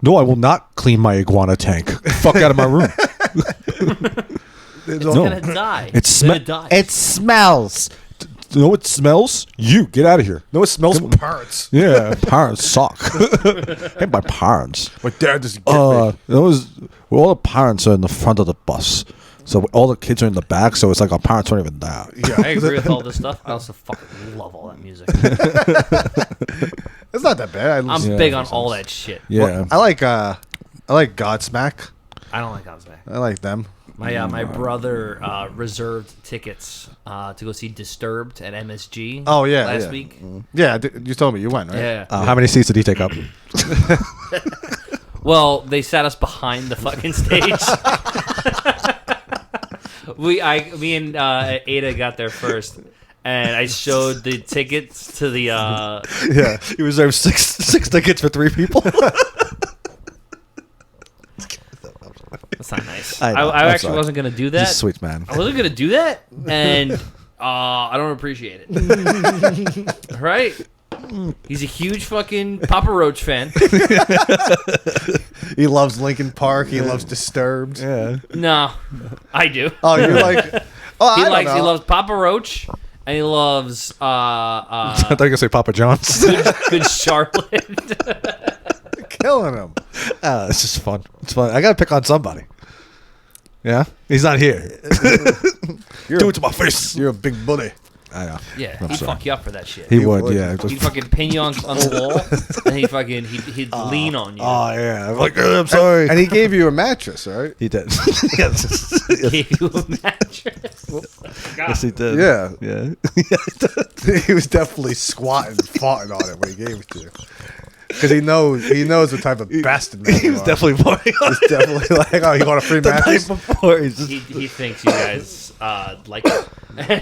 No, I will not clean my iguana tank. Fuck out of my room. It's No. gonna die. It Then dies. It smells. You know what smells? You get out of here. No, it smells like parents. Yeah, parents suck. Hey, my parents. My dad doesn't get me. All the parents are in the front of the bus, so all the kids are in the back. So it's like our parents aren't even there. I agree with all this stuff. I also fucking love all that music. It's not that bad. I'm Yeah, big on all that shit. Yeah, I like Godsmack. I don't like Godsmack. I like them. My brother reserved tickets to go see Disturbed at MSG. Oh, yeah, last yeah. week. Yeah, you told me you went, right? Yeah. how many seats did he take up? Well, they sat us behind the fucking stage. Me and Ada got there first, and I showed the tickets to the. Yeah, he reserved six tickets for 3 people. That's not nice. nice. I I, know, I I'm actually sorry. wasn't gonna do He's that. a sweet man. I wasn't gonna do that, and I don't appreciate it. Right? He's a huge fucking Papa Roach fan. He loves Linkin Park. He loves Disturbed. Yeah. No, I do. Oh, you're like. Oh, He I don't likes. know. He loves Papa Roach, and he loves I thought you were gonna say Papa John's. Good Charlotte. killing him. It's just fun. It's fun. I gotta pick on somebody. Yeah, he's not here. Do it to my face. You're a big bully. I know. Yeah, I'm he'd sorry. fuck you up for that shit. He would. would. Yeah. He'd fucking pin you on the wall, and he'd lean on you. Oh yeah. I'm like, I'm sorry. And he gave you a mattress, right? He did. yes. Gave you a mattress. Yes, he did. Yeah. Yeah. He was definitely squatting, farting on it when he gave it to you. Because he knows what type of bastard man He you was are. definitely boring. He's definitely like, oh, you want a free the night mattress? before. He's just, He thinks you guys like him.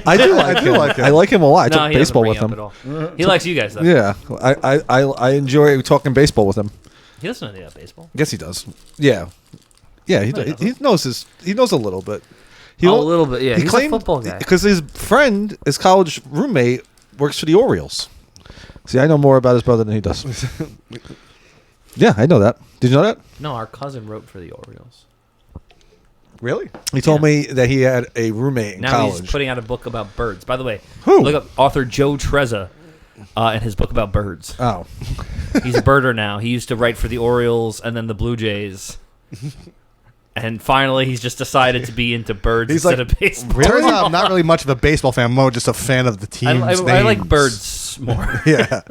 I do like I do him. like him. I like him a lot. I No, took he baseball doesn't with bring him. it up at all. He likes you guys though. Yeah. I enjoy talking baseball with him. He doesn't know anything about baseball. Yes, he does. Yeah. Yeah. No, he He knows his. He knows a little bit. He A al- little bit, yeah. He He's claimed a football guy. because his friend, his college roommate, works for the Orioles. See, I know more about his brother than he does. Yeah, I know that. Did you know that? No, our cousin wrote for the Orioles. Really? He told me that he had a roommate in Now college. he's putting out a book about birds. By the way, Who? look up author Joe Trezza and his book about birds. Oh, He's a birder now. He used to write for the Orioles and then the Blue Jays. And finally, he's just decided to be into birds He's instead like, of baseball. Turns out I'm not really much of a baseball fan. I'm more just a fan of the team's I like names. birds more. Yeah.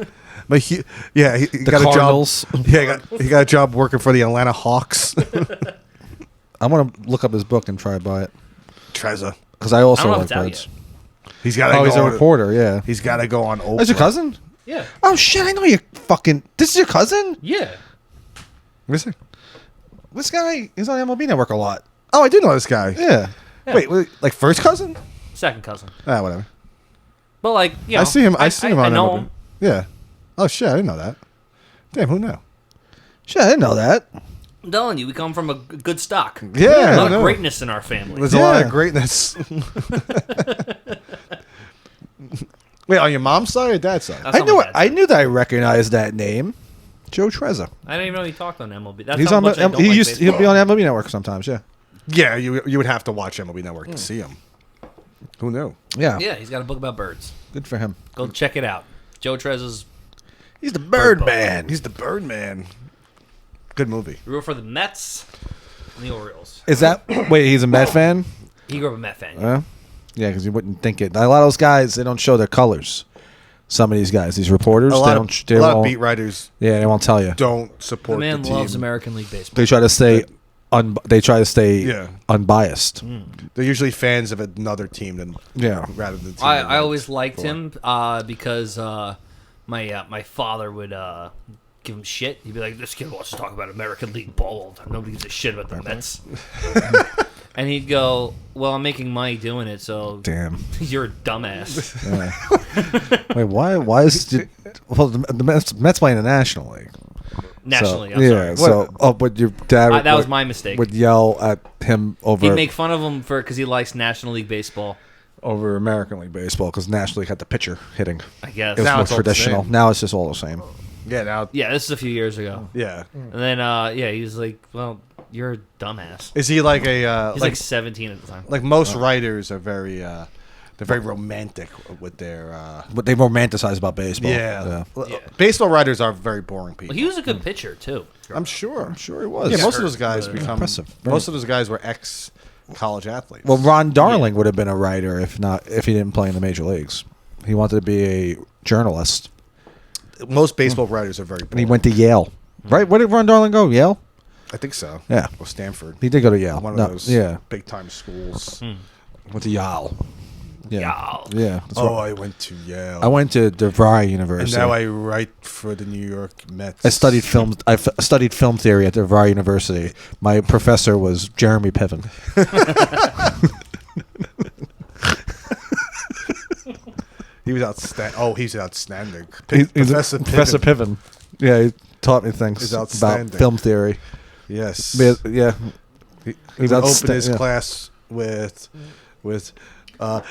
But he got Cardinals. a job. Yeah, he got a job working for the Atlanta Hawks. I want to look up his book and try to buy it Trezza. because I also I don't know like if it's out birds. He's got to Oh, go he's a on- reporter. Yeah. He's got to go on Oprah. That's your cousin? Yeah. Oh shit! I know you fucking. This is your cousin. Yeah. Listen. This guy is on MLB Network a lot. Oh, I do know this guy. Yeah. Wait, like first cousin? Second cousin. Ah, whatever. But like, you know, I see him. I see him on I know MLB. him. Yeah. Oh shit! I didn't know that. Damn, who knew? Shit, I didn't know that. I'm telling you, we come from a good stock. Yeah, A lot I of know. greatness in our family. There's a lot Yeah. of greatness. Wait, on your mom's side or dad's side? That's I on knew my it. dad's I side. knew that I recognized that name. Joe Trezza. I didn't even know he talked on MLB. That's He's how on. much I don't He like used. He'll baseball. be on MLB Network sometimes. Yeah. Yeah, you would have to watch MLB Network to see him. Who knew? Yeah. Yeah, he's got a book about birds. Good for him. Go check it out. Joe Trezza's. He's the Birdman. He's the Birdman. Good movie. He wrote for the Mets and the Orioles. Is that? Wait, he's a Met fan. He grew up a Met fan. Yeah, because you wouldn't think it. A lot of those guys, they don't show their colors. Some of these guys, these reporters, A they lot don't. of, They a lot of won't- beat writers Yeah, they won't tell you. don't The support man the team. loves American League Baseball. They try to stay. They try to stay Yeah. unbiased. They're usually fans of another team than Yeah. rather than. The team I they always root liked for. him because my father would give him shit. He'd be like, "This kid wants to talk about American League ball all the time. Nobody gives a shit about the Mets." And he'd go, "Well, I'm making money doing it, so Damn. you're a dumbass." Wait, why? Why is it? Well, the Mets play in the National League. Nationally, So, I'm yeah. sorry. So, but your dad. That was my mistake. Would yell at him over He'd make fun of him because he likes National League Baseball. over American League Baseball because National League had the pitcher hitting. I guess. It was Now more it's all the traditional. same. Now it's just all the same. Yeah, now. Yeah, this is a few years ago. Yeah. And then, he was like, "Well, you're a dumbass." Is he like a He's like 17 at the time. like most writers are very they're very romantic with their But they romanticize about baseball. yeah. Yeah. Baseball writers are very boring people. Well, he was a good pitcher too. I'm sure. I'm sure he was. Yeah, most of those guys Hurt, become impressive. most of those guys were ex college athletes. Well, Ron Darling would have been a writer if he didn't play in the major leagues. He wanted to be a journalist, most baseball writers are very boring. and he went to Yale. Right? Where did Ron Darling go? Yale. I think so. Yeah. Or Stanford. He did go to Yale. One of No, those Yeah. big time schools. Went to Yale. Yeah. Yale. Yeah. That's Oh, what- I went to Yale. I went to DeVry and University. now I write for the New York Mets. I studied film. Studied film theory at DeVry University. My professor was Jeremy Piven. He was outstanding. Oh, he's outstanding. He's Professor Professor Piven. Piven. Yeah, he taught me things He's about outstanding. film theory. Yes. Yeah. He would That's open his yeah. class with.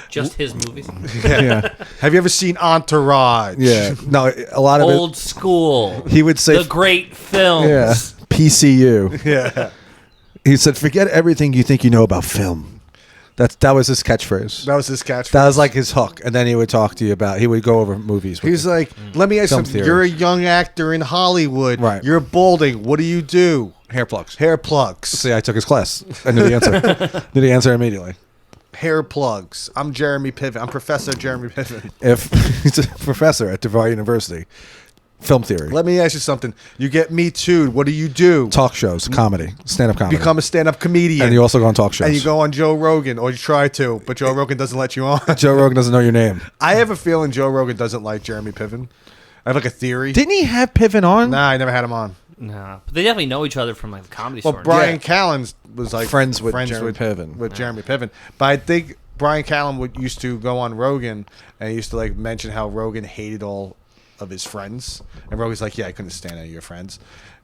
Just his movies. Yeah, Have you ever seen Entourage? yeah. No, a lot of Old school. it. He would say, The great films. yeah, PCU. Yeah. He said, "Forget everything you think you know about film." That was his catchphrase. That was his catchphrase. That was like his hook, and then he would talk to you about. He would go over movies. With He's you. like, let me ask you Film something. theory. You're a young actor in Hollywood. Right. You're balding. What do you do? hair plugs. Hair plugs. See, I took his class. I knew the answer. Knew the answer immediately. Hair plugs. I'm Jeremy Piven. I'm Professor Jeremy Piven. If he's a professor at DeVry University, film theory, Let me ask you something. You get Me Too'd. What do? talk shows, comedy, stand-up comedy, Become a stand-up comedian. and you also go on talk shows. And you go on Joe Rogan, or you try to, but Joe Rogan doesn't let you on. Joe Rogan doesn't know your name. I have a feeling Joe Rogan doesn't like Jeremy Piven. I have like a theory. Didn't he have Piven on? Nah, I never had him on. No, but they definitely know each other from like the comedy Well, store. Brian Callen was like Friends with Jeremy Piven. With Jeremy Piven, but I think Brian Callen used to go on Rogan and he used to like mention how Rogan hated all of his friends, and Rogan's like, "Yeah, I couldn't stand any of your friends,"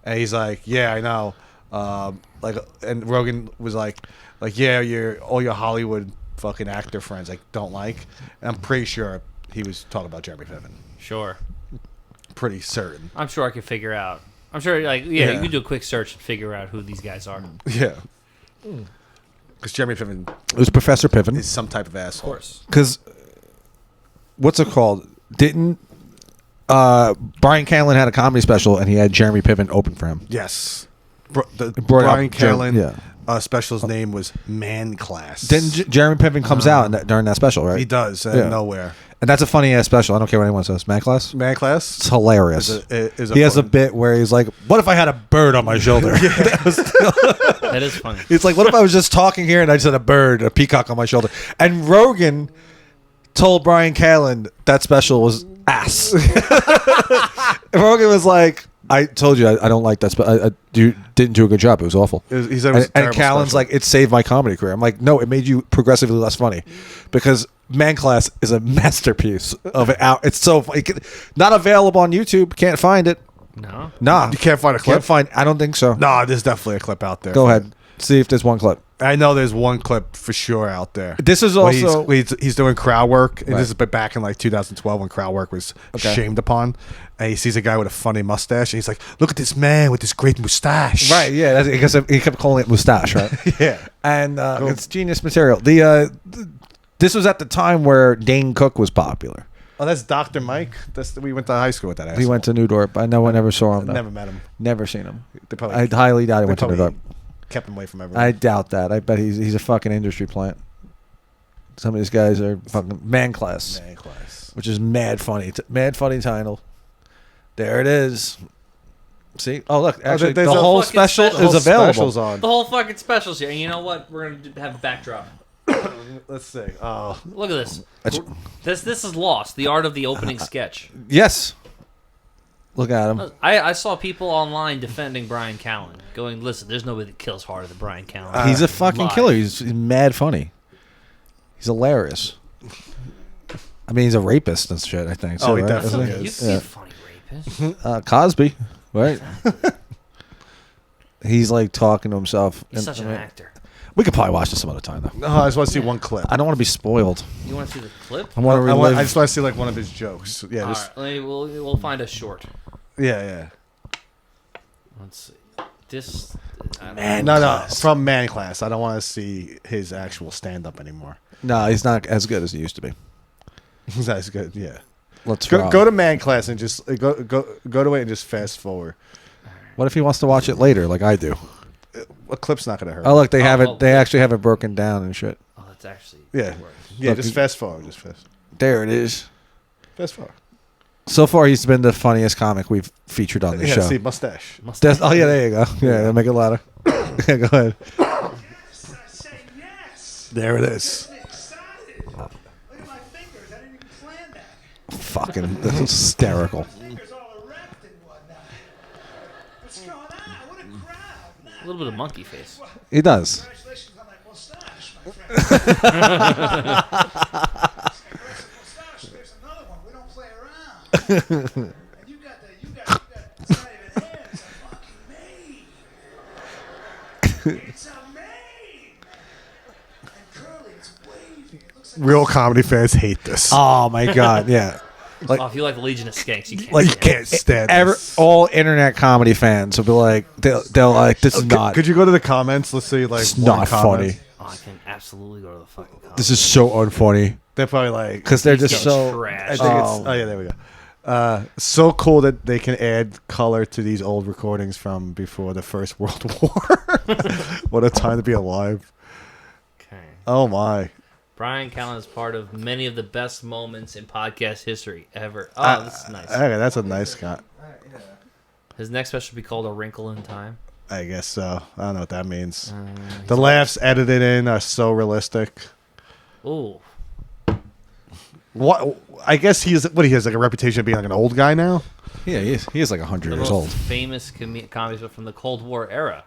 and he's like, "Yeah, I know." And Rogan was like, "Yeah, all your Hollywood fucking actor friends like don't like," and I'm pretty sure he was talking about Jeremy Piven. Sure. Pretty certain. I'm sure I could figure out. I'm sure, like, yeah, Yeah. you could do a quick search and figure out who these guys are. Yeah. Because Jeremy Piven It was Professor Piven. is some type of asshole. Of course. Because what's it called? Didn't Brian Callen had a comedy special and he had Jeremy Piven open for him? Yes. The Brought up Brian Jer- Callen yeah. special's name was Man Class. Then Jeremy Piven comes out during that special, right? He does out Yeah. of nowhere. And that's a funny ass special. I don't care what anyone says. Man class. Man Class It's hilarious. is He has a fun- bit where he's like, "What if I had a bird on my shoulder?" That is funny. It's like, "What if I was just talking here and I just had a bird, a peacock on my shoulder?" And Rogan told Brian Callen that special was ass. Rogan was like, "I told you I don't like that. I didn't do a good job. It was awful." He said it was a And terrible Callen's special. like, "It saved my comedy career." I'm like, "No, it made you progressively less funny," because Man Class is a masterpiece of it. It's so funny. Not available on YouTube. Can't find it. No. Nah, You can't find a clip? Can't find. I don't think so. Nah, there's definitely a clip out there. Go ahead. See if there's one clip. I know there's one clip for sure out there. This is Where also he's doing crowd work, and Right. this is back in like 2012 when crowd work was Okay. shamed upon. And he sees a guy with a funny mustache, and he's like, "Look at this man with this great mustache." right. Yeah, that's, because he kept calling it mustache, right? Yeah. And it's genius material. This was at the time where Dane Cook was popular. Oh, that's Dr. Mike. We went to high school with that. He went to New Dorp. I know I never saw him. Though. Never met him. Never seen him. They probably, I highly doubt he they went to New probably Dorp. kept him away from everyone. I doubt that. I bet he's a fucking industry plant. Some of these guys are fucking Man Class, Man Class. which is mad funny. Mad funny title. There it is. See? Oh, look. Actually, there's the a whole fucking special special. is available. Specials on. The whole fucking special's here. And you know what? We're going to have a backdrop. Let's see. Oh, Look at this. That's- This is Lost, the art of the opening sketch. Yes. Look at him. I saw people online defending Brian Callen, going, "Listen, there's nobody that kills harder than Brian Callen." He's a fucking live. killer. He's mad funny. He's hilarious. I mean, he's a rapist and shit, I think. Oh, he right? definitely Isn't You is. can be Yeah. a funny rapist. Cosby, right? He's like talking to himself. He's And- such I an mean, actor. We could probably watch this some other time, though. no, I just want to see one clip. I don't want to be spoiled. You want to see the clip? I want to relive. I just want to see like one of his jokes. Yeah, All just right, we'll find a short. yeah. Let's see. This. Man. No, Class. from Man Class. I don't want to see his actual stand up anymore. No, he's not as good as he used to be. That's good. Yeah. Let's Go to Man Class and just go to it and just fast forward. What if he wants to watch it later, like I do? A clip's not gonna hurt. Oh, look, they have Oh, it. They actually have it broken down and shit. Oh, that's actually. Yeah. worse. Yeah, Look, just he- fast forward. Just There it is. fast forward. So far, he's been the funniest comic we've featured on the Yeah, show. see, mustache. Oh yeah, there you go. Yeah, make it louder. Yeah, go ahead. Yes, I say yes. There it is. I'm excited. Look at my fingers. I didn't even plan that. Fucking that's hysterical. Fingers all erect and whatnot. What's going on? What a crowd. A little bit of monkey face. He does. Congratulations on that mustache, my friend. Mustache. There's another one. We don't play around. And you got it's not even hair. It's a fucking mane. It's a mane. real comedy fans hate this. Oh my god, yeah. Like, Oh, if you like the Legion of Skanks, you can't. like you can't stand this. all internet comedy fans will be like, they'll like, this is not. Could you go to the comments? Let's see, like, It's one not comment. funny. Oh, I can absolutely go to the fucking comments. This is so unfunny They're probably like, because they're These just guys so. trash. I think Oh. it's. Oh yeah, there we go. So cool that they can add color to these old recordings from before the First World War. What a time to be alive! Okay. Oh my! Brian Callen is part of many of the best moments in podcast history ever. Oh, this is nice. Okay, that's a nice guy. His next special will be called A Wrinkle in Time. I guess so. I don't know what that means. The laughs edited in are so realistic. Ooh. What? I guess he has like a reputation of being like an old guy now. Yeah, he is like 100 The years most old. famous comedies from the Cold War era.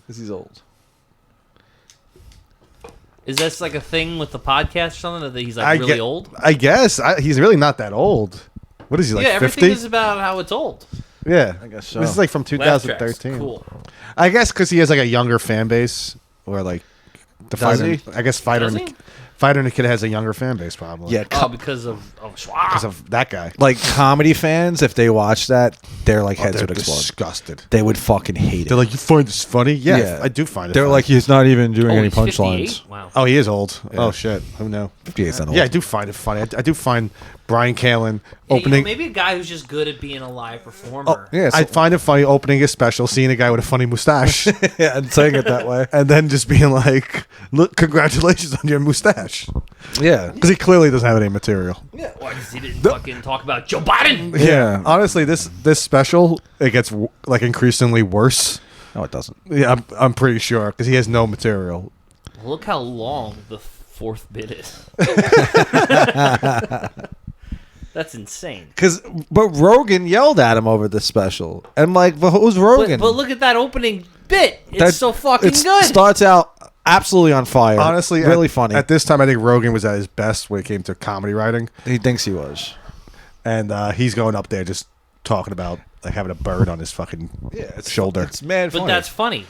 He's old. Is this like a thing with the podcast or something that he's like really old? I guess he's really not that old. What is he like? Yeah, everything 50? is about how it's old. Yeah, I guess so. This is like from Laugh tracks. 2013. Cool. I guess because he has like a younger fan base, or like the Does fighter. he? I guess fighter Does and he? Fighter and the Kid has a younger fan base, probably. Yeah, Oh, because of Schwab. because of that guy. like comedy fans, if they watch that, their like heads They're would explode. disgusted. They would fucking hate it. They're like, you find this funny? Yeah, Yeah. I do find it. They're funny. like, he's not even doing Oh, any he's 58? punchlines. Wow. oh, he is old. Yeah. Oh shit, who knew? 58's not old. Yeah, I do find it funny. I do find Brian Callen Yeah, opening. maybe a guy who's just good at being a live performer. Yeah, I find it funny opening a special, seeing a guy with a funny mustache, yeah, and saying it that way. and then just being like, "Look, congratulations on your mustache," Yeah. because he clearly doesn't have any material. Yeah, why? Because he didn't fucking talk about Joe Biden. Yeah. Honestly, this special it gets like increasingly worse. No, it doesn't. Yeah, I'm pretty sure because he has no material. Look how long the fourth bit is. That's insane. But Rogan yelled at him over the special, and like, but who's Rogan? But look at that opening bit. It's That- so fucking it good. Starts out absolutely on fire. Honestly, really at, funny. At this time, I think Rogan was at his best when it came to comedy writing, He thinks he was. and he's going up there just talking about like having a bird on his fucking shoulder. It's mad but funny. that's funny.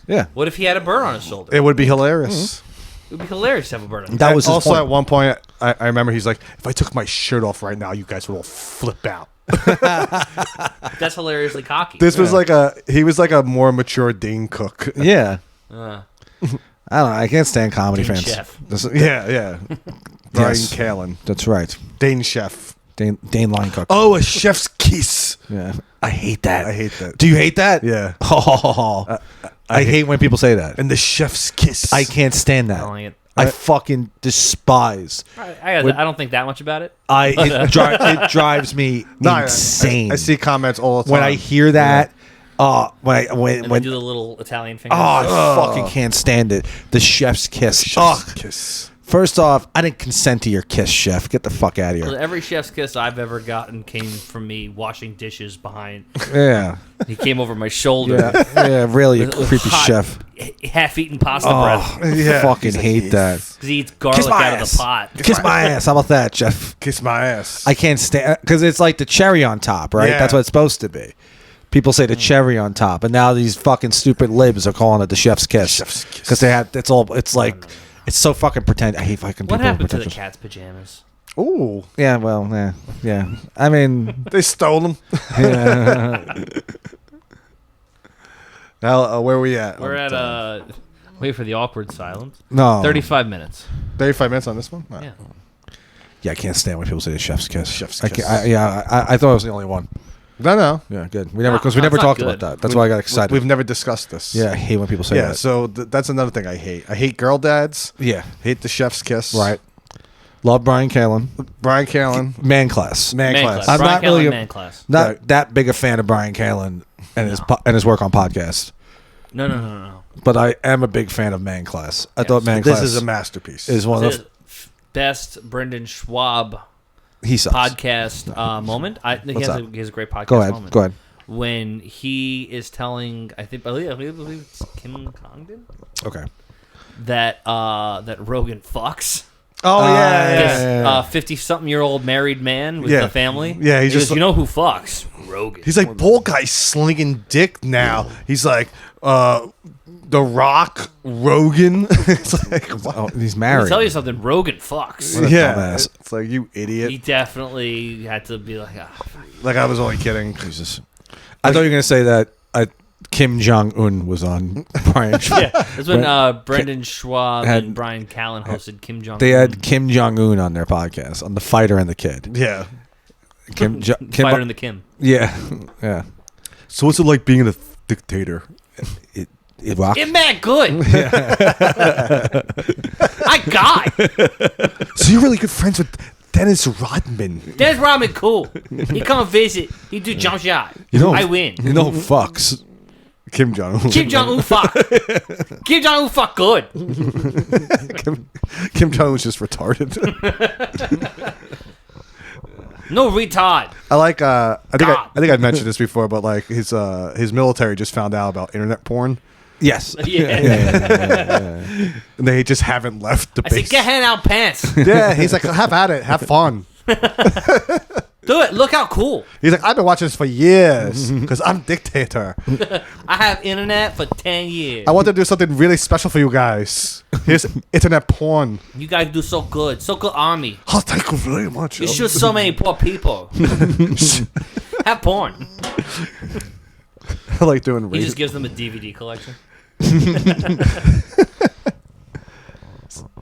yeah. What if he had a bird on his shoulder? It would be hilarious. It would be hilarious to have a bird on his That was his also point. at one point. I remember he's like, "If I took my shirt off right now, you guys would all flip out." That's hilariously cocky. This was like he was like a more mature Dane Cook. Yeah. Uh, I don't know. I can't stand comedy Dane fans. Chef. Yeah. Brian Yes. Callen, That's right. Dane Chef. Dane Line Cook. Oh, a chef's kiss. Yeah. I hate that. I hate that. Do you hate that? Yeah. Oh, I hate when people say that. And the chef's kiss. I can't stand I that. don't like it. I fucking despise. I don't think that much about it. It drives me No, insane. I see comments all the time. when I hear that. And When they do the little Italian fingers. oh, I fucking can't stand it. The chef's kiss. chef's Ugh. kiss. First off, I didn't consent to your kiss, chef. Get the fuck out of Well, here. every chef's kiss I've ever gotten came from me washing dishes behind. Yeah. He came over my shoulder. Yeah, really, you With creepy hot, chef. half-eaten pasta Oh, breath. Yeah. fucking hate that. Because he eats garlic my out of ass. the pot. Kiss my ass. How about that, chef? Kiss my ass. I can't stand because it's like the cherry on top, right? Yeah. That's what it's supposed to be. People say the cherry on top, and now these fucking stupid libs are calling it the chef's kiss Chef's kiss. because they have. It's like it's so fucking pretend. I hate fucking What people. happened to the pretentious. cat's pajamas? Ooh, Yeah, well, yeah. I mean, they stole them. Now, where are we at? We're at wait for the awkward silence. no, 35 minutes. 35 minutes on this one. Yeah. Yeah, I can't stand when people say the chef's kiss. Chef's I kiss. can't- I thought I was the only one. No. Yeah, good. We never No, because we no, never it's not talked good. about that. That's why I got excited. We've never discussed this. Yeah, I hate when people say Yeah. that. So that's another thing I hate. I hate girl dads. Yeah, Hate the chef's kiss. right. Love Brian Callen. Brian Callen. Man class. Man class. I'm Brian not Callen, really a- man class. Not Right. that big a fan of Brian Callen and his work on podcasts, No. but I am a big fan of Man Class. I thought Man This Class is a masterpiece. is one of The the best Brendan Schwab he sucks. podcast moment. He What's has up? he has a great podcast Go ahead. moment. Go ahead. When he is telling, I believe it's Kim Congdon Okay. that Rogan fucks. oh This yeah. 50-something-year-old married man with Yeah. a family. Yeah, he he just- goes, you know who fucks? Rogan. He's like, Paul guy's slinging dick now. He's like, The Rock, Rogan. It's like, what? Oh, he's Let me married. tell you something. Rogan fucks. What a Yeah, dumbass. it's like, you idiot. He definitely had to be like, Like, I was only kidding. Jesus. I thought you were gonna say that Kim Jong Un was on Brian. yeah. That's when Brendan Schwab had- and Brian Callen hosted Kim Jong. They had Kim Jong Un on their podcast on The Fighter and the Kid. Yeah. Kim Fighter and the Kim. Yeah, yeah. So what's it like being a dictator? It rocked. It mad good. I got So you're really good friends with Dennis Rodman. Dennis Rodman. Cool. He come visit. He do jump shot. I win. You know, fucks. Kim Jong Un. Kim Jong Un fuck. Kim Jong Un fuck good. Kim Jong Un's just retarded. No retard. I like. I God. think I mentioned this before, but like his military just found out about internet porn, Yes. Yeah. and they just haven't left the I said, base. get hand out pants. Yeah, he's like, have at it, have fun. Do it. Look how cool. He's like, I've been watching this for years because I'm dictator. I have internet for 10 years. I want to do something really special for you guys. Here's internet porn. You guys do so good. So good army. Oh, thank you very much. You shoot so many poor people. Have porn. I like doing. He radio. just gives them a DVD collection.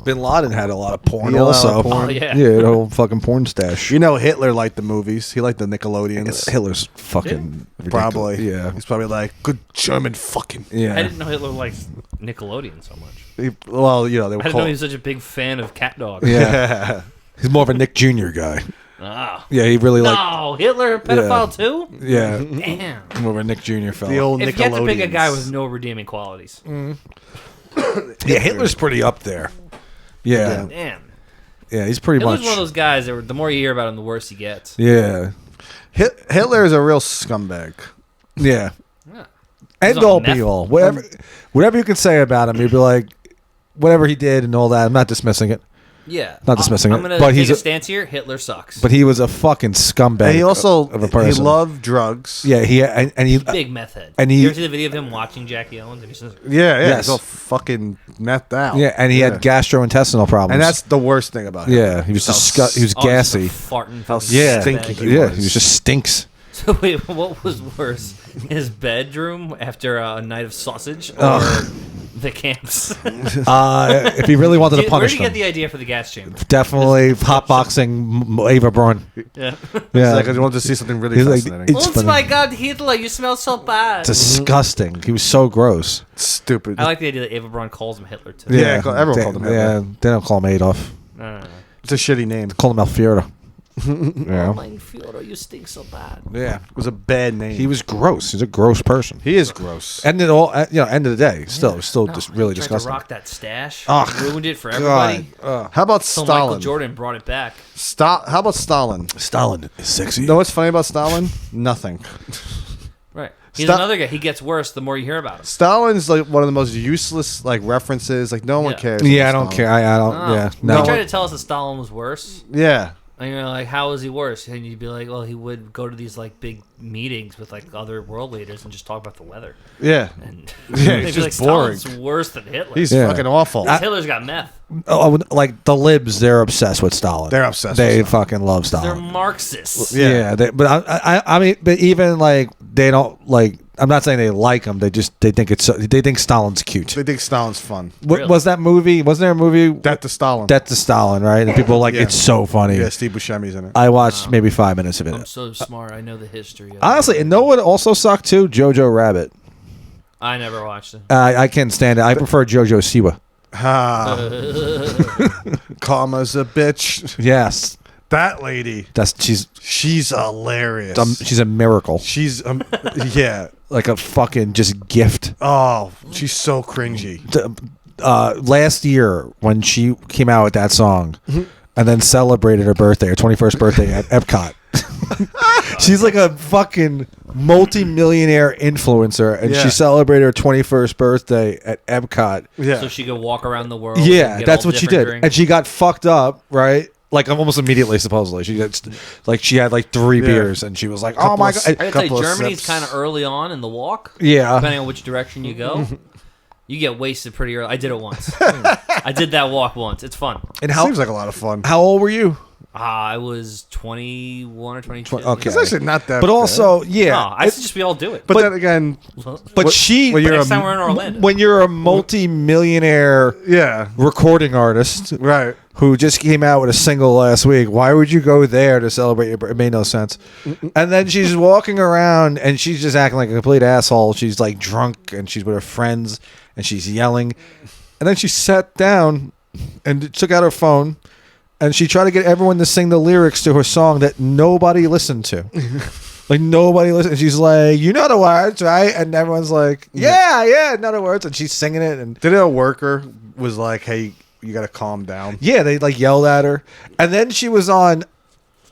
Bin Laden had a lot of porn He had a lot of also. porn. Oh, yeah. Yeah, the whole fucking porn stash. You know, Hitler liked the movies. He liked the Nickelodeons. Hitler's fucking ridiculous. Probably. Yeah. He's probably like, good German fucking. Yeah. I didn't know Hitler likes Nickelodeon so much. Well, you know, they I were didn't know he called. was such a big fan of Cat Dog. Yeah. He's more of a Nick Jr. guy. Ah. Yeah, he really like. No, Hitler a pedophile too? Yeah. Damn. More of a Nick Jr. fella. The old If you had to pick a guy Nickelodeons. with no redeeming qualities. Yeah, Hitler's pretty up there. Yeah. Damn. Yeah, he's pretty Hitler's much. one of those guys that the more you hear about him, the worse he gets. Yeah. Hitler is a real scumbag. Yeah. Yeah. End on all meth. be all. Whatever you can say about him, you'd be like, whatever he did and all that. I'm not dismissing it. Yeah. Not dismissing I'm it, gonna but take he's a a- stance here. Hitler sucks. But he was a fucking scumbag. And he also of a he person. loved drugs. Yeah, and he. Big meth head. and you he- ever see the video of him watching Jackie Owens? And he's just, Yeah, Yes. he's all fucking methed out. Yeah, and he had gastrointestinal problems. and that's the worst thing about him. yeah. He was he was oh, he's just a gassy. farting. How fucking Yeah, stinky bag. he Yeah, was. he was just stinks. So wait, what was worse, his bedroom after a night of sausage, or Ugh. the camps? If he really wanted to Where punish did you get them, the idea for the gas chamber? definitely hotboxing Ava Braun. Yeah. Yeah, It's like I wanted to see something really He's like, fascinating. it's Oh funny. my God, Hitler, you smell so bad. Disgusting. He was so gross. Stupid. I like the idea that Ava Braun calls him Hitler too. Yeah, everyone called him Hitler. Yeah, they don't call him Adolf. No. It's a shitty name. Call him Alfiero. Oh yeah. my Führer, you stink so bad. Yeah. It was a bad name. He was gross. He's a gross person. He is gross. And it all, end of the day, still just really He tried disgusting. to rock that stash. Ugh, ruined it for everybody. God. How about So Michael Stalin? Jordan brought it back. How about Stalin? Stalin is sexy. You know what's funny about Stalin? Nothing. Right. He's Sta- another guy. He gets worse the more you hear about him. Stalin's like one of the most useless like references. Like no one Yeah. cares. Yeah, I about don't Stalin. care. I don't. Oh. Yeah, He no. tried to tell us that Stalin was worse. Yeah. And you're like, how is he worse? And you'd be like, well, he would go to these like big meetings with like other world leaders and just talk about the weather. Yeah. And Yeah, they'd he's be like, just boring. Stalin's worse than Hitler. He's Yeah. fucking awful. Hitler's got meth. Oh, like the libs, they're obsessed with Stalin. They're obsessed They with Stalin. fucking love They're Stalin. Marxists. Yeah. But I mean, but even like they don't like. I'm not saying they like him. They think they think Stalin's cute. They think Stalin's fun. Really? Was that movie? Wasn't there a movie? Death to Stalin. Death to Stalin, right? And people were like, Yeah. it's so funny. Yeah, Steve Buscemi's in it. I watched maybe 5 minutes of I'm it. so smart. I know the history of Honestly, it. and no one also sucked too. Jojo Rabbit. I never watched it. I can't stand it. I prefer Jojo Siwa. Ah. Karma's a bitch. Yes, That lady. she's hilarious. she's a miracle. She's yeah. Like a fucking just gift. Oh, she's so cringy. Last year when she came out with that song and then celebrated her birthday, her 21st birthday at Epcot. She's like a fucking multi-millionaire influencer, and Yeah. she celebrated her 21st birthday at Epcot. Yeah. So she could walk around the world. Yeah, and get that's all what she different did. drinks. And she got fucked up, right? Like almost immediately, supposedly. She got like she had like 3 Yeah. beers, and she was like, "Oh Couple my of god!" I gotta tell you, couple of Germany's sips. kind of early on in the walk. Yeah. Depending on which direction you go. You get wasted pretty early. I did it once. I did that walk once. It's fun. And how Seems like a lot of fun. how old were you? I was 21 or 22. Okay. It's actually not that But bad. also, yeah. No, I suggest we all do it. But then again, but she, when you're Next a, time we're in Orlando. when you're a multi-millionaire yeah, recording artist right. who just came out with a single last week, why would you go there to celebrate your birthday? It made no sense. And then she's walking around and she's just acting like a complete asshole. She's like drunk and she's with her friends and she's yelling. And then she sat down and took out her phone and she tried to get everyone to sing the lyrics to her song that nobody listened to. Like nobody listened. She's like, you know the words, right? And everyone's like, yeah, know the words. And she's singing it. And Did a worker was like, "Hey, you got to calm down." yeah, they like yelled at her. And then she was on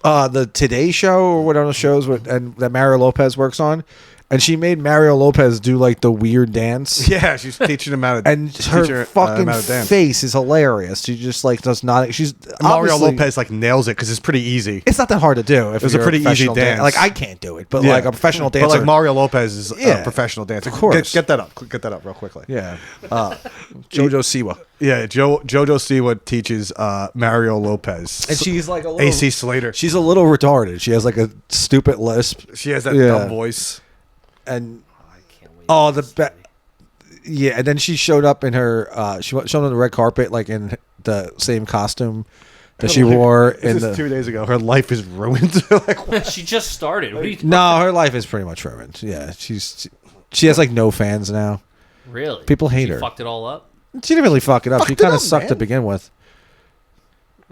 the Today Show or whatever the shows and that Mario Lopez works on. And she made Mario Lopez do like the weird dance. Yeah, she's teaching him how to. And her fucking how to dance. face is hilarious. She just like does not. She's Mario obviously- Lopez like nails it because it's pretty easy. It's not that hard to do. If was a you're pretty easy professional dance. Like I can't do it, but Yeah. like a professional dancer. But like Mario Lopez is Yeah. a professional dancer. Of course. Get that up. Get that up real quickly. yeah, JoJo Siwa, Yeah, JoJo Siwa teaches Mario Lopez. and she's like a little. AC Slater. She's a little retarded. She has like a stupid lisp, She has that Yeah. dumb voice. and yeah. And then she showed up in her. She showed on the red carpet, like in the same costume that she wore in This is the. 2 days ago. Her life is ruined. Like, what? She just started. What are you No, her life is pretty much ruined. Yeah, she has like no fans now. Really? People hate She her. fucked it all up? She didn't really fuck it up. She Fucked it kind of up, sucked man. to begin with.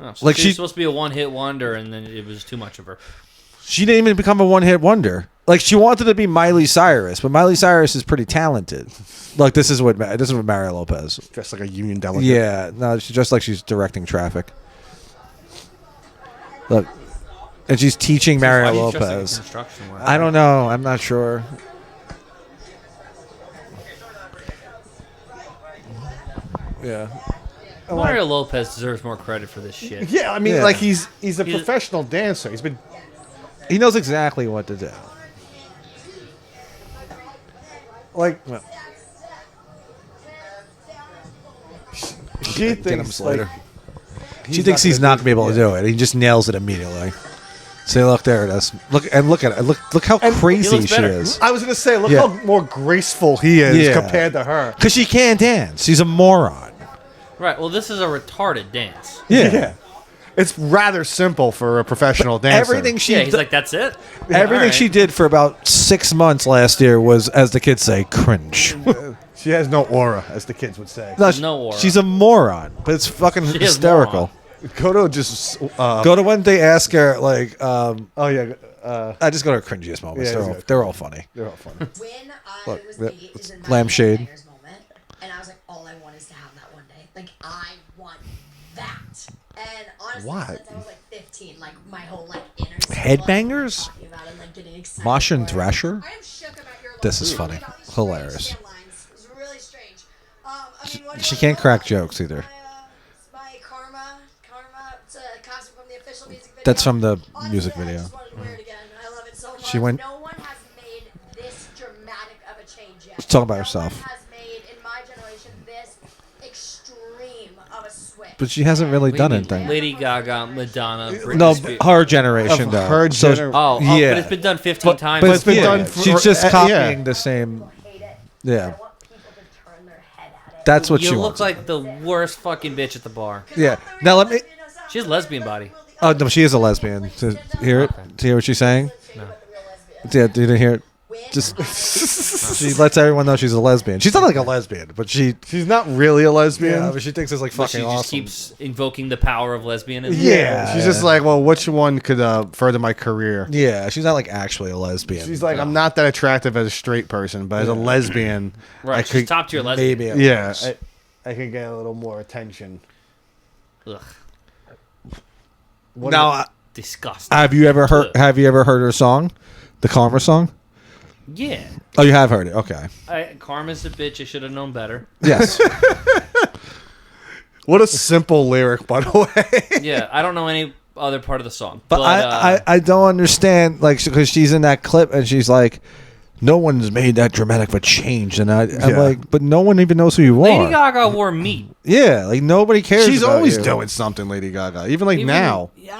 Oh, so Like she she- was supposed to be a one-hit wonder, and then it was too much of her. She didn't even become a one-hit wonder. Like she wanted to be Miley Cyrus, but Miley Cyrus is pretty talented. Like this is what Mario Lopez. Dressed like a union delegate. Yeah, no, she's just like she's directing traffic. Look, and she's teaching Mario Why are you dressed like a Lopez. construction worker? I don't know. I'm not sure. Yeah. Mario Lopez deserves more credit for this shit. Yeah, I mean, Yeah. like he's a He's- professional dancer. He's been. He knows exactly what to do. Like, she Get him thinks like later. She thinks he's not gonna be able to do it. He just nails it immediately. Say, look, there it is. Look at it. Look how crazy looks she better. is. I was gonna say, look Yeah. how more graceful he is Yeah. compared to her. Because she can't dance. She's a moron. Right, well, this is a retarded dance. Yeah. It's rather simple for a professional dancer. Everything she Yeah, he's d- like, that's it? everything All right. she did for about 6 months last year was, as the kids say, cringe. She has no aura, as the kids would say. No, No aura. She's a moron, but it's fucking She is hysterical. Kodo just. Go to when they ask her, like, Oh yeah. I just go to cringiest moments. Yeah, they're all funny. They're all fun. When I Look, was that- eight, it's is in my lampshade. Headbangers moment, and I was like, all I want is to have that one day. Like, I want that. And honestly, What? since I was like 15, like my whole like inner Headbangers? circle, talking about it, like, getting excited Mosh and for it. Thrasher? I am shook about your This love. is funny. About these Hilarious. strange headlines. It was really strange. I mean, what do you She wanna can't know? crack jokes either. My karma. It's a costume from the official music video. That's from the Honestly, music I video. just wanted to wear it again. I love it so much. She went- No one has made this dramatic of a change yet. She's talking about No herself. one has made, in my generation, this extreme of a switch. But she hasn't really done Lady- anything. Lady Gaga, Madonna, Britney No, Spears. her generation, Of though. her So- gener- Oh, Yeah. but it's been done 15 times. But it's been Yeah. done. for- She's just yeah. copying the same. Hate it. Yeah. I want people to turn their head at it. That's what you she look wants. like the worst fucking bitch at the bar. Yeah. Now let me. She has lesbian body. Oh no, she is a lesbian. To hear it, to hear what she's saying. Yeah, you didn't hear it. Just she lets everyone know she's a lesbian. She's not like a lesbian, but she. She's not really a lesbian. Yeah, but she thinks it's like But she fucking just awesome. keeps invoking the power of lesbianism. Yeah. She's just like, well, which one could further my career? Yeah, she's not like actually a lesbian. She's like, I'm not that attractive as a straight person, but as a lesbian, Right, I she's could, top tier lesbian. maybe. yeah, I could get a little more attention. Ugh, What Now, disgusting. have you ever heard? Ugh. Have you ever heard her song, the Karma song? Yeah. Oh, you have heard it. Okay. Karma's a bitch. I should have known better. Yes. What a simple lyric, by the way. Yeah, I don't know any other part of the song. But I don't understand, like, because she's in that clip and she's like, no one's made that dramatic of a change, and I'm Yeah. like, but no one even knows who you Lady are. Gaga wore meat. Yeah, like nobody cares. She's about always you. doing something, Lady Gaga. Even like Even- now, Yeah,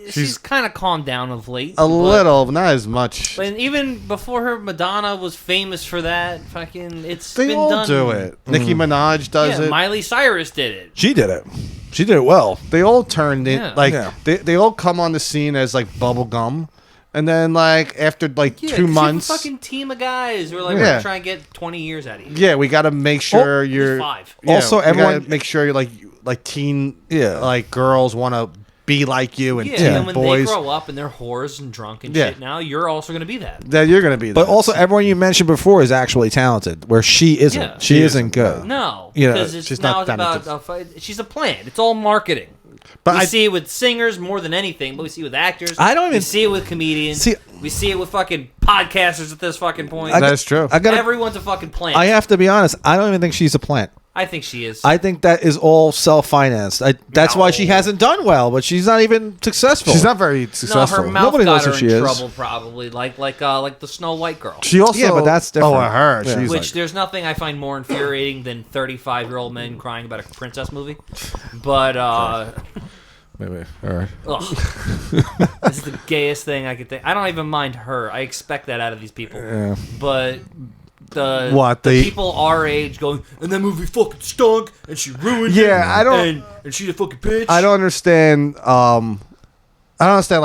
she's kind of calmed down of late. a little, not as much. But even before her, Madonna was famous for that. Fucking, it's They been all done. do it. Nicki Minaj does Yeah, it. Miley Cyrus did it. She did it. She did it well. They all turned it Yeah. like Yeah. they all come on the scene as like bubble gum, and then like after like Yeah, 'cause 2 you have months, a fucking team of guys who are like, we're Yeah. gonna try and get 20 years out of you. yeah, we got to make sure At least you're 5. yeah, Also, we gotta everyone- make sure you're like teen Yeah. like girls want to be like you and Yeah, teen and when boys. they grow up and they're whores and drunk and Yeah. shit, now you're also gonna be that. That you're gonna be. But that. also, everyone you mentioned before is actually talented, where she isn't. Yeah. She She isn't isn't, good. No, You know, because it's she's now not it's about talented. she's a plant. It's all marketing. But we I- see it with singers more than anything, but we see it with actors. I don't We even- see it with comedians. See- we see it with fucking podcasters at this fucking point. That's true. I gotta. Everyone's a fucking plant. I have to be honest. I don't even think she's a plant. I think she is. I think that is all self-financed. That's why she No. hasn't done well, but she's not even successful. She's not very no, successful. her mouth Nobody knows got her who she in is. trouble, probably like the Snow White girl. She also Yeah, but that's different. Oh, her. Yeah. She's Which like, there's nothing I find more infuriating than 35-year-old men crying about a princess movie. But Maybe. All right. ugh, this is the gayest thing I could think. I don't even mind her. I expect that out of these people. Yeah. But the What, the the- people our age going, and that movie fucking stunk, and she ruined it. Yeah, I don't- And she's a fucking bitch. I don't understand. I don't understand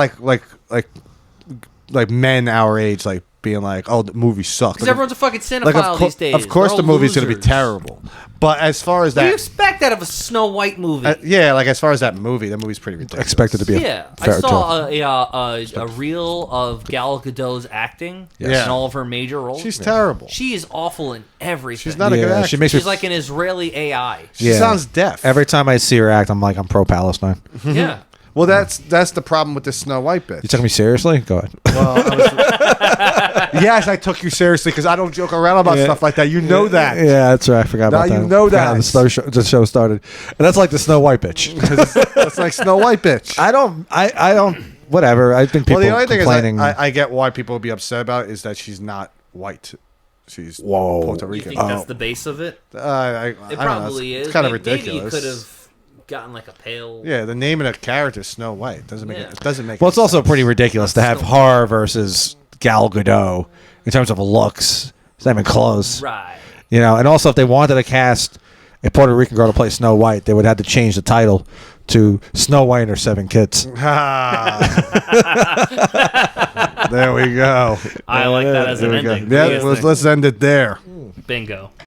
like men our age like being like, oh, the movie sucks. Because Like, everyone's a fucking cinephile like, of, these days. of course They're the all movie's gonna be losers. terrible. But as far as What do you that, expect out of a Snow White movie? yeah, like as far as that movie's pretty ridiculous. Expected to be a Yeah, I fairy tale. saw a reel of Gal Gadot's acting Yes. in all of her major roles. She's terrible. She is awful in everything. She's not a good Yeah, actor. she makes me She's like an Israeli AI. She sounds deaf. Every time I see her act, I'm like, I'm pro Palestine. Yeah. Well, that's the problem with this Snow White bitch. You took me seriously? Go ahead. Yes, I took you seriously because I don't joke around about Yeah. stuff like that. You know that. Yeah, that's right. I forgot Now about that. you know Forgot how that. the show started, and that's like the Snow White bitch. That's like Snow White bitch. I don't. Whatever. I think people Well, the only thing complaining. is I get why people would be upset about it is that she's not white. She's Whoa. Puerto You Rican. think that's the base of it? I It don't know. probably It's is. kind of Maybe ridiculous. you could have gotten like a pale. Yeah, the name of the character is Snow White. Doesn't make Yeah. it doesn't make. Well, it's any also sense. pretty ridiculous to have her versus Gal Gadot in terms of looks. It's not even close. Right. You know, and also if they wanted to cast a Puerto Rican girl to play Snow White, they would have to change the title to Snow White and Her Seven Kids. There we go. I like that as an There we go. ending. Yeah, What do you guys let's end it there. think? Bingo.